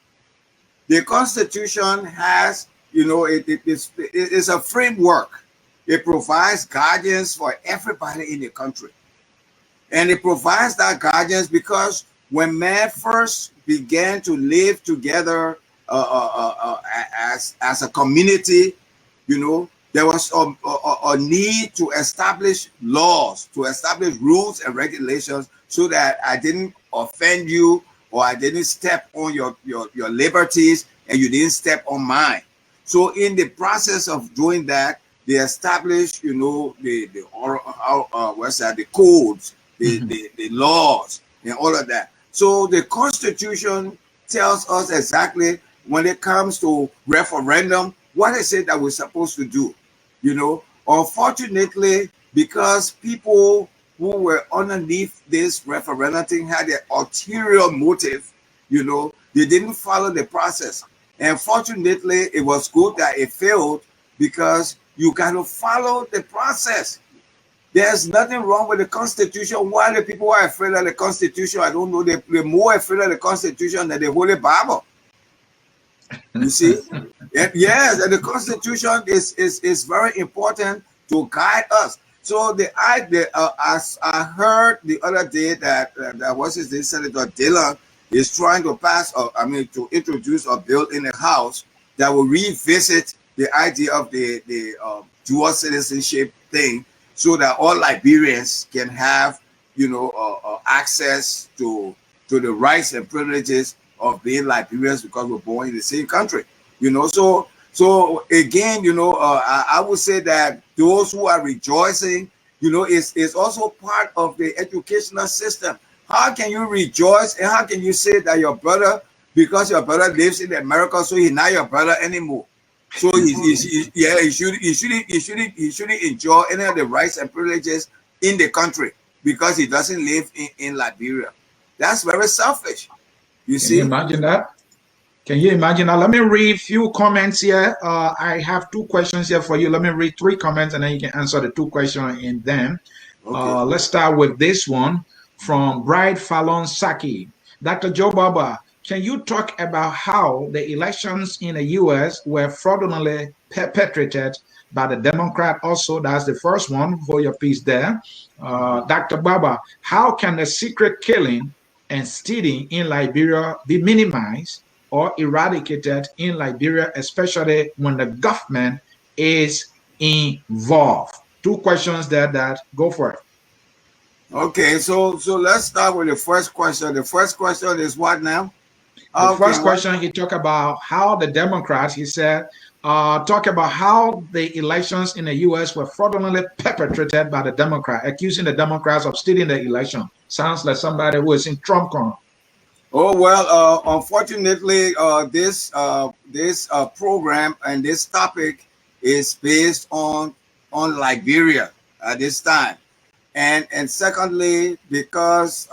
The Constitution has, you know, it's a framework. It provides guardians for everybody in the country. And it provides that guardians because when man first began to live together as a community, you know, there was a need to establish laws, to establish rules and regulations so that I didn't offend you or I didn't step on your liberties and you didn't step on mine. So in the process of doing that, they established, you know, the codes, the laws and all of that. So the Constitution tells us exactly when it comes to referendum, what is it that we're supposed to do? You know, unfortunately, because people who were underneath this referendum thing had an ulterior motive, you know, they didn't follow the process. And fortunately, it was good that it failed because you got to follow the process. There's nothing wrong with the Constitution. Why the people are afraid of the Constitution? I don't know. They're more afraid of the Constitution than the Holy Bible. You see? And yes, and the Constitution is very important to guide us. So as I heard the other day that was his name, Senator Dillon is trying to to introduce a bill in the House that will revisit the idea of the dual citizenship thing, so that all Liberians can have, you know, access to the rights and privileges of being Liberians because we're born in the same country, you know. So again, you know, I would say that those who are rejoicing, you know, is also part of the educational system. How can you rejoice and how can you say that your brother, because your brother lives in America, so he's not your brother anymore? So he shouldn't enjoy any of the rights and privileges in the country because he doesn't live in Liberia. That's very selfish. You see? Can you imagine that? Can you imagine that? Let me read a few comments here. I have two questions here for you. Let me read three comments and then you can answer the two questions in them. Okay. Let's start with this one from Bride Fallon Saki. Dr. Joe Gbaba, can you talk about how the elections in the U.S. were fraudulently perpetrated by the Democrat? Also, that's the first one. Hold your peace there. Dr. Gbaba, how can the secret killing and stealing in Liberia be minimized or eradicated in Liberia, especially when the government is involved? Two questions there that go for it. Okay, so let's start with the first question. The first question is what now? The first question, he talked about how the Democrats, he said, talk about how the elections in the U.S. were fraudulently perpetrated by the Democrats, accusing the Democrats of stealing the election. Sounds like somebody who is in Trump corner. Oh well, unfortunately, this program and this topic is based on Liberia at this time, and secondly, because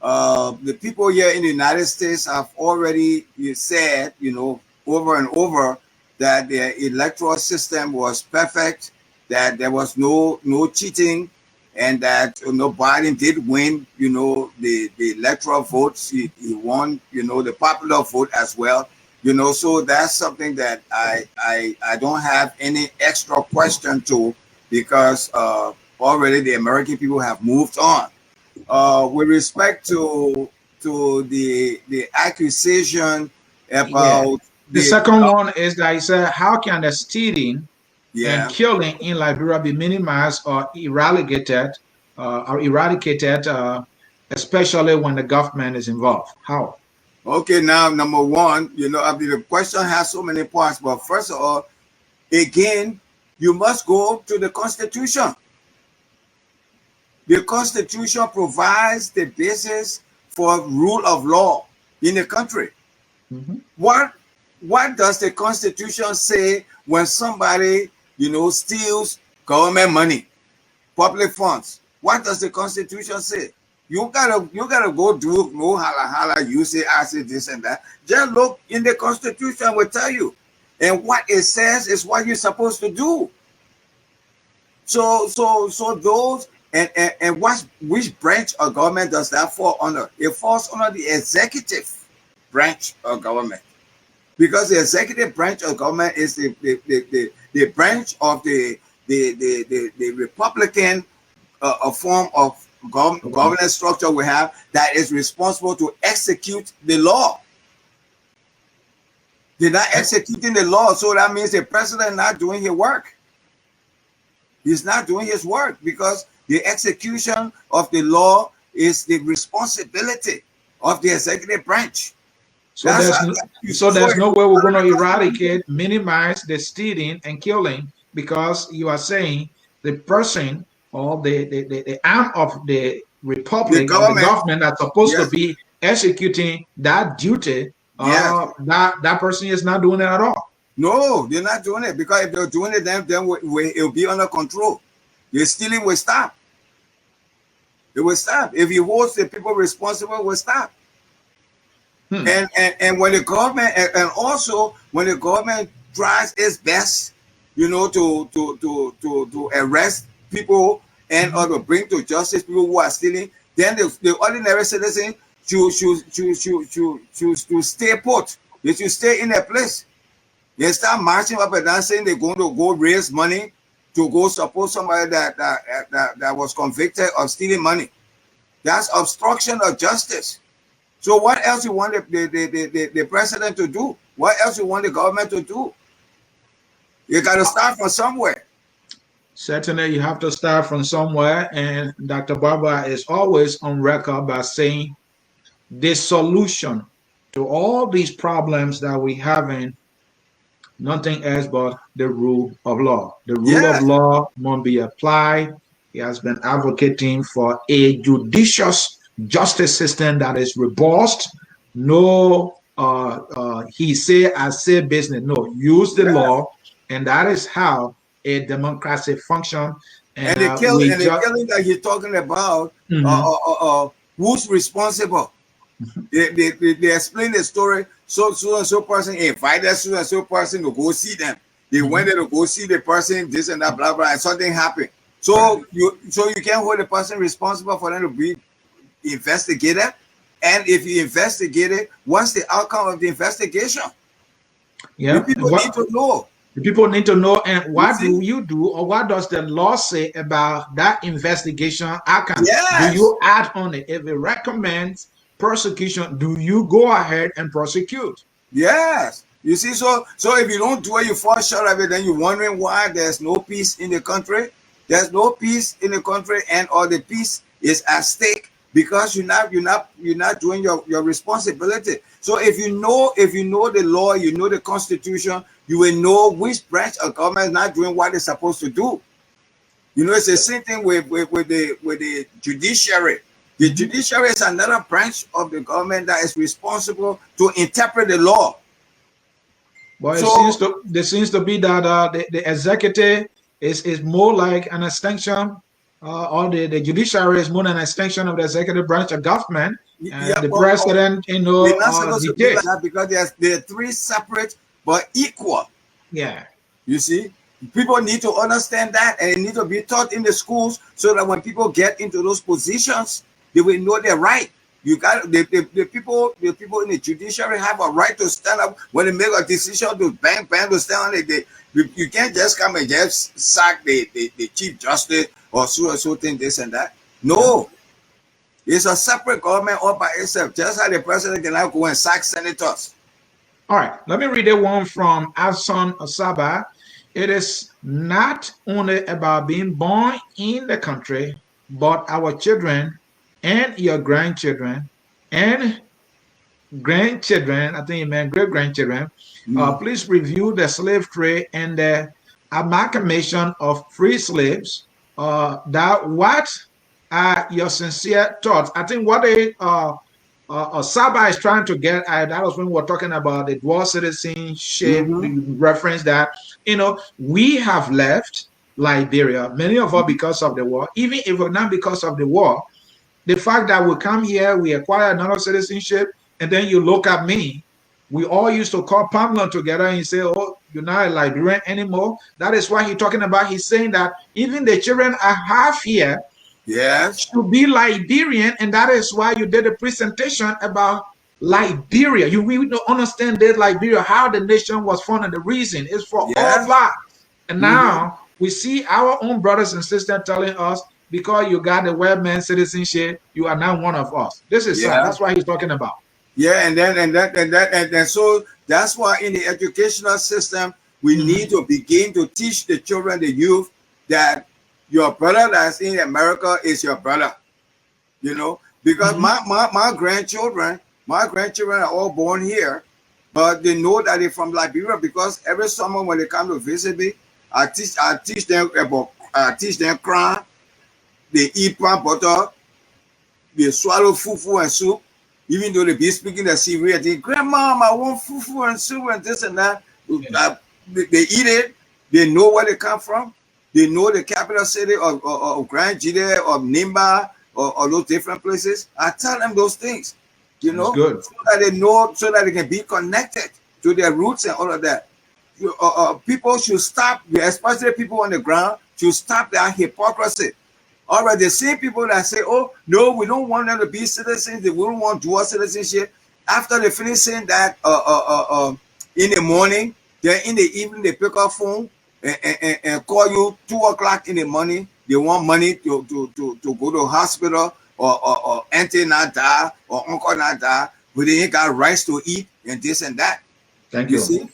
the people here in the United States have already said, over and over, that their electoral system was perfect, that there was no cheating, and that Biden did win, the electoral votes. He won, the popular vote as well. So that's something that I don't have any extra question to, because already the American people have moved on. With respect to the accusation about the second one is that he said, how can the stealing and killing in Liberia be minimized or eradicated, especially when the government is involved? How? Okay, now number one, the question has so many parts, but first of all, again, you must go to the Constitution. The Constitution provides the basis for rule of law in the country. Mm-hmm. What does the Constitution say when somebody, steals government money, public funds? What does the Constitution say? You gotta go do no hala, you say, I say this and that. Just look in the Constitution, will tell you. And what it says is what you're supposed to do. So those and which branch of government does that fall under? It falls under the executive branch of government, because the executive branch of government is the branch of the Republican form of governance structure we have that is responsible to execute the law. They're not executing the law, so that means the president not doing his work. He's not doing his work, because the execution of the law is the responsibility of the executive branch. So there's no way we're going to eradicate, minimize the stealing and killing, because you are saying the person or the arm of the republic, the government that's supposed to be executing that duty, that person is not doing it at all. No, they're not doing it, because if they're doing it, then it'll be under control. The stealing will stop. It will stop. If he holds the people responsible, it will stop. And when the government, and also when the government tries its best, to arrest people and or to bring to justice people who are stealing, then the ordinary citizen should stay put. They should stay in their place. They start marching up and down saying they're going to go raise money to go support somebody that was convicted of stealing money. That's obstruction of justice. So what else you want the president to do? What else you want the government to do? You got to start from somewhere. Certainly, you have to start from somewhere. And Dr. Gbaba is always on record by saying the solution to all these problems that we have in nothing else but the rule of law. The rule of law must be applied. He has been advocating for a judicious justice system that is robust. No, he say, I say business. No, use the law, and that is how a democracy function. And the killing that he's talking about, who's responsible? They explain the story. So and so person invited so and so person to go see them. They went there to go see the person, this and that, blah blah, and something happened. So you can't hold the person responsible for them to be investigated. And if you investigate it, what's the outcome of the investigation? Yeah, people need to know. The people need to know. And what do you do, or what does the law say about that investigation outcome? Do you add on it? If it recommends prosecution, do you go ahead and prosecute? Yes. You see, so if you don't do it, you fall short of it, then you're wondering why there's no peace in the country. There's no peace in the country, and all the peace is at stake because you're not doing your responsibility. So if you know the law, you know the Constitution, you will know which branch of government is not doing what it's supposed to do. You know, it's the same thing with the judiciary. The judiciary is another branch of the government that is responsible to interpret the law. But there seems to be that the executive is more like an extension, or the judiciary is more an extension of the executive branch of government. And the president, they're not supposed to be like that because they're three separate but equal. Yeah. You see, people need to understand that, and it needs to be taught in the schools so that when people get into those positions, they will know their right. You got the people in the judiciary have a right to stand up when they make a decision to bang to stand on it. You can't just come and just sack the chief justice or so thing, this and that. No, it's a separate government all by itself. Just how the president cannot go and sack senators. All right, let me read the one from Afson Osaba. It is not only about being born in the country, but our children and your grandchildren and grandchildren, I think you meant great-grandchildren, please review the slave trade and the amalgamation of free slaves. What are your sincere thoughts? I think what Saba is trying to get at, that was when we were talking about the dual citizenship, reference that, we have left Liberia, many of us because of the war. Even if not because of the war, the fact that we come here, we acquire another citizenship, and then you look at me, we all used to call Pamela together and say, oh, you're not a Liberian anymore. That is why he's talking about, he's saying that even the children I have here should be Liberian, and that is why you did a presentation about Liberia. You really don't understand that Liberia, how the nation was formed, and the reason is for all blacks. And now we see our own brothers and sisters telling us, because you got the white man citizenship, you are now one of us. This is sad. That's what he's talking about. Yeah, and so that's why in the educational system we need to begin to teach the children, the youth, that your brother that's in America is your brother. You know, because my grandchildren are all born here, but they know that they're from Liberia because every summer when they come to visit me, I teach them crime. They eat palm butter, they swallow fufu and soup, even though they be speaking the Syrian. They, Grandma, I want fufu and soup and this and that. They eat it. They know where they come from. They know the capital city of Grand Jide, of Nimba, or those different places. I tell them those things, so that they know, so that they can be connected to their roots and all of that. People should stop, especially people on the ground, should stop their hypocrisy. All right, the same people that say, oh, no, we don't want them to be citizens, we don't want dual citizenship. After they finish saying that in the morning, then in the evening, they pick up phone and call you 2 o'clock in the morning. They want money to go to hospital or auntie not die or uncle not die, but they ain't got rice to eat and this and that. Thank you. See?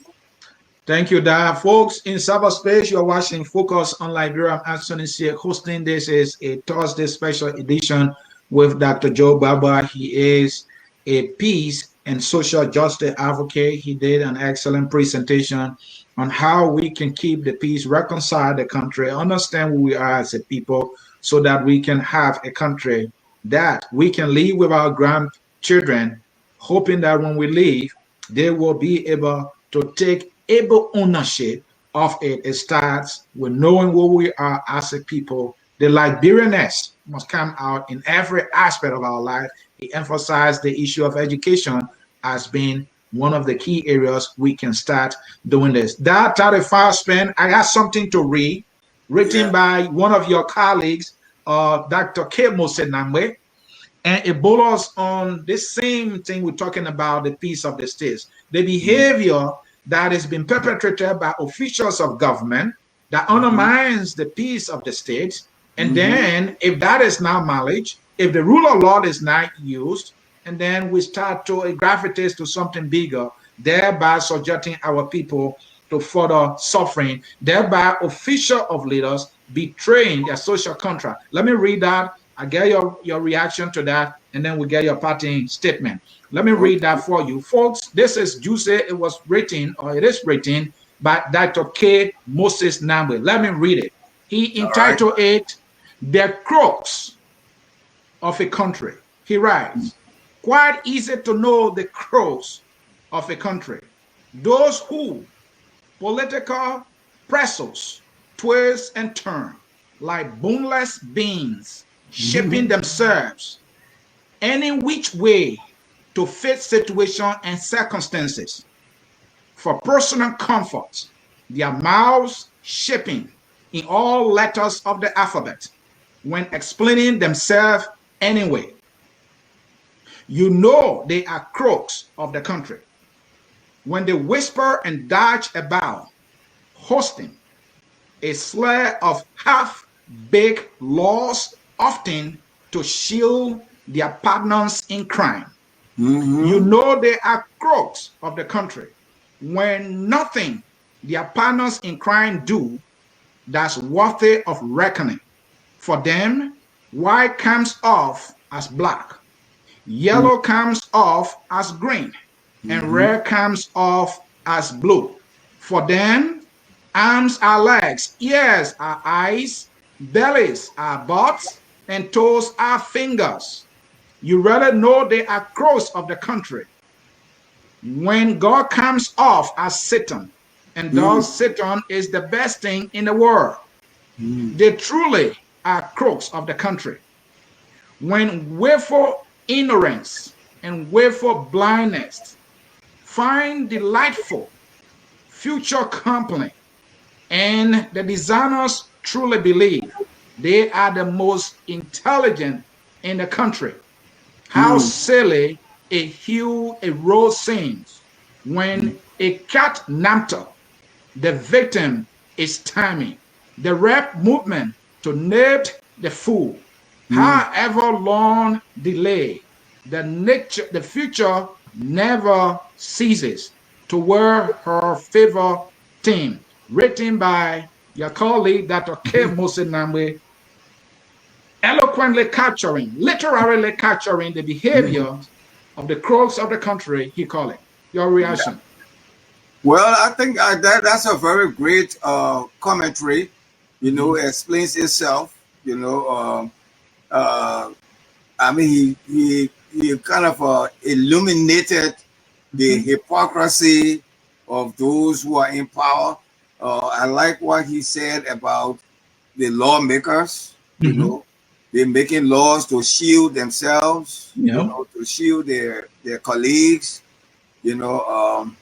Thank you, Dad. Folks, in cyberspace, you're watching Focus on Liberia. I'm Afro-Century hosting. This is a Thursday special edition with Dr. Joe Gbaba. He is a peace and social justice advocate. He did an excellent presentation on how we can keep the peace, reconcile the country, understand who we are as a people, so that we can have a country that we can live with our grandchildren, hoping that when we leave, they will be able to take able ownership of it. It starts with knowing who we are as a people. The Liberianness must come out in every aspect of our life. He emphasized the issue of education as being one of the key areas we can start doing this. That 35 spend, I got something to read, written by one of your colleagues, Dr. K. Mosenamwe, and it borders on this same thing we're talking about, the peace of the states. The behavior that has been perpetrated by officials of government that undermines the peace of the states. And then if that is not knowledge, if the rule of law is not used, and then we start to gravitate to something bigger, thereby subjecting our people to further suffering, thereby official of leaders betraying their social contract. Let me read that. I get your reaction to that, and then we get your parting statement. Let me read that for you. Folks, this is Juicy. It was written, or it is written, by Dr. K. Moses Nambwe. Let me read it. He entitled it, The Crux of a Country. He writes, quite easy to know the crux of a country. Those who political pressures twist and turn like boneless beings, shaping themselves any which way to fit situation and circumstances for personal comfort, their mouths shaping in all letters of the alphabet when explaining themselves anyway. You know they are crooks of the country when they whisper and dodge about, hosting a slur of half-baked laws, often to shield their partners in crime. You know they are crooks of the country when nothing their partners in crime do that's worthy of reckoning. For them, white comes off as black, yellow comes off as green, and red comes off as blue. For them, arms are legs, ears are eyes, bellies are butts, and toes are fingers. You rather know they are crows of the country when God comes off as Satan, and thus Satan is the best thing in the world. They truly are crooks of the country when willful ignorance and willful blindness find delightful future company, and the designers truly believe they are the most intelligent in the country. How silly a hue a rose sings when a cat napped, the victim is timing the rap movement to nip the fool. However long delay, the future never ceases to wear her favor theme. Written by your colleague Dr. K. Moses Nambwe, eloquently capturing, literally capturing the behavior of the crooks of the country, he called it. Your reaction? Well, I think that's a very great commentary. You know, explains itself. You know, I mean, he kind of illuminated the hypocrisy of those who are in power. I like what he said about the lawmakers. You know, they're making laws to shield themselves, you know, to shield their colleagues, you know,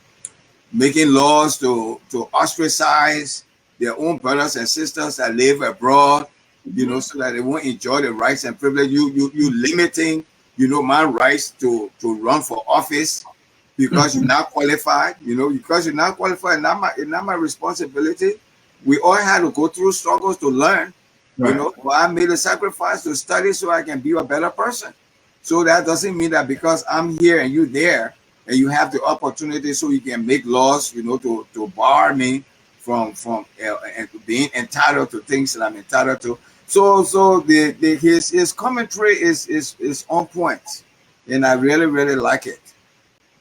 making laws to ostracize their own brothers and sisters that live abroad, you know, so that they won't enjoy the rights and privilege. You limiting, you know, my rights to run for office because you're not qualified, you know, because you're not qualified, it's not my responsibility. We all had to go through struggles to learn. You know, but I made a sacrifice to study so I can be a better person. So that doesn't mean that because I'm here and you're there and you have the opportunity so you can make laws, you know, to bar me from being entitled to things that I'm entitled to. So his commentary is on point, and I really like it.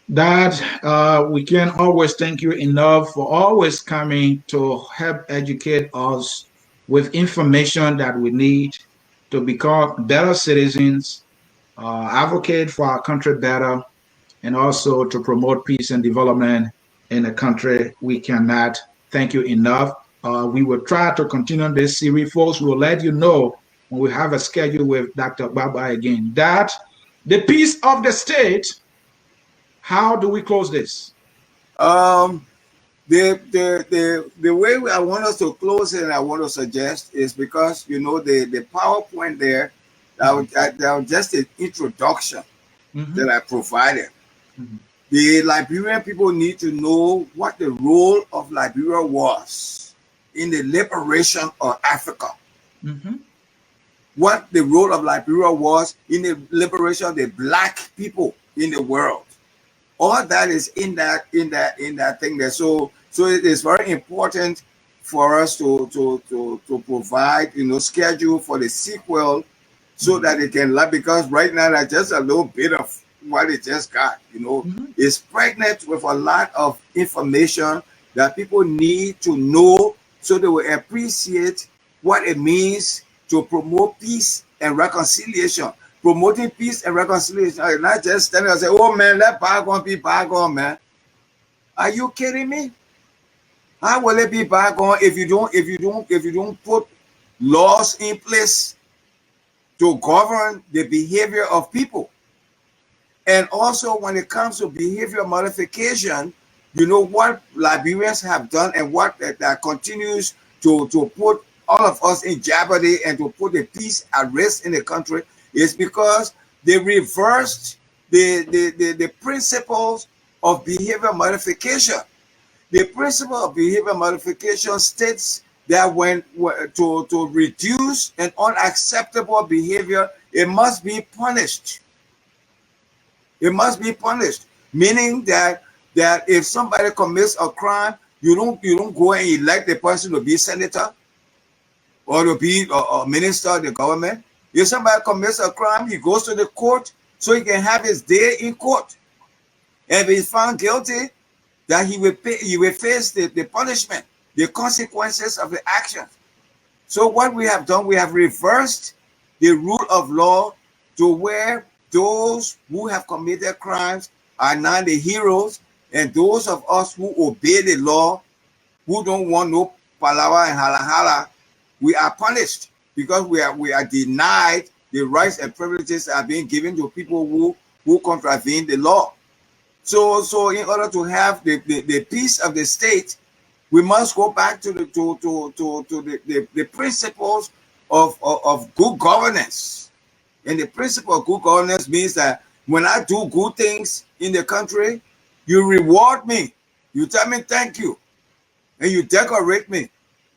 That we can always thank you enough for always coming to help educate us with information that we need to become better citizens, advocate for our country better, and also to promote peace and development in the country. We cannot thank you enough. We will try to continue this series, folks. We'll let you know when we have a schedule with Dr. Gbaba again. That the peace of the state. How do we close this? The way I want us to close it, and I want to suggest, is because, you know, the PowerPoint there, that was just an introduction that I provided. The Liberian people need to know what the role of Liberia was in the liberation of Africa. What the role of Liberia was in the liberation of the Black people in the world. All that is in that thing there. So it is very important for us to provide, you know, schedule for the sequel so that it can last, because right now that's just a little bit of what it just got, you know. It's pregnant with a lot of information that people need to know so they will appreciate what it means to promote peace and reconciliation. Promoting peace and reconciliation, not just standing and say, "Oh man, let bygone be bygone, man." Are you kidding me? How will it be bygone if you don't put laws in place to govern the behavior of people? And also, when it comes to behavior modification, you know what Liberians have done and what that continues to put all of us in jeopardy and to put the peace at risk in the country is because they reversed the principles of behavior modification. The principle of behavior modification states that when to reduce an unacceptable behavior, it must be punished. It must be punished, meaning that if somebody commits a crime, you don't go and elect the person to be senator or to be a minister of the government. If somebody commits a crime, he goes to the court so he can have his day in court. And if he's found guilty, that he will face the punishment, the consequences of the actions. So what we have done, we have reversed the rule of law to where those who have committed crimes are now the heroes, and those of us who obey the law, who don't want no palawa and hala, we are punished because we are denied the rights and privileges that are being given to people who contravene the law. So in order to have the peace of the state, we must go back to the principles of good governance. And the principle of good governance means that when I do good things in the country, you reward me. You tell me thank you. And you decorate me.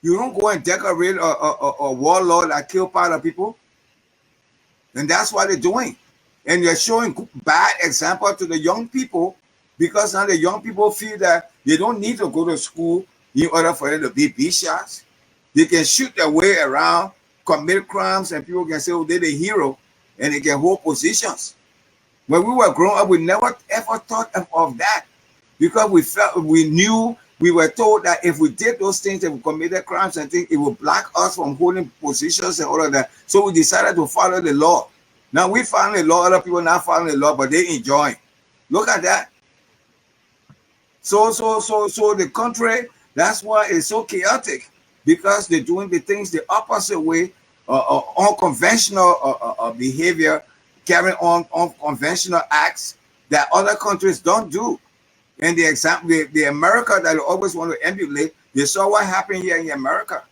You don't go and decorate a warlord that kill part of people. And that's what they're doing. And you're showing bad example to the young people, because now the young people feel that they don't need to go to school in order for them to be bishops. They can shoot their way around, commit crimes, and people can say, oh, they're the hero, and they can hold positions. When we were growing up, we never ever thought of that, because we were told that if we did those things, if we committed crimes and things, it would block us from holding positions and all of that. So we decided to follow the law. Now we follow the law, other people not following the law, but they enjoy. Look at that. So the country, that's why it's so chaotic, because they're doing the things the opposite way, unconventional behavior, carrying on unconventional acts that other countries don't do. And the example, the America that they always want to emulate, they saw what happened here in America.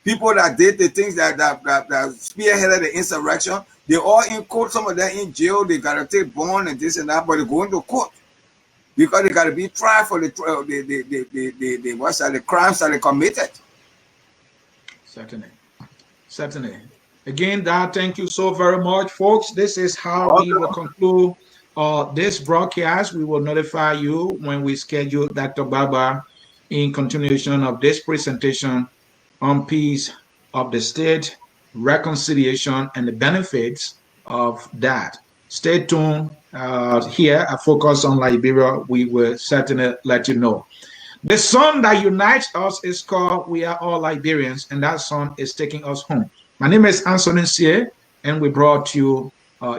People that did the things that spearheaded the insurrection, they all in court. Some of them in jail. They got to take bond and this and that, but they go into court because they got to be tried for the crimes that they committed. Certainly. Again, Dad, thank you so very much, folks. This is how we will conclude this broadcast. We will notify you when we schedule Dr. Gbaba in continuation of this presentation on peace of the state, reconciliation, and the benefits of that. Stay tuned here at Focus on Liberia. We will certainly let you know. The song that unites us is called We Are All Liberians, and that song is taking us home. My name is Anthony Sie, and we brought you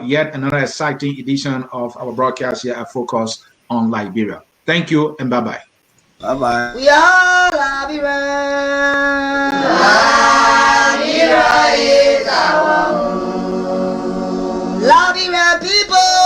yet another exciting edition of our broadcast here at Focus on Liberia. Thank you, and bye-bye. Bye-bye. We are Liberia. Liberia is our home. Liberia people.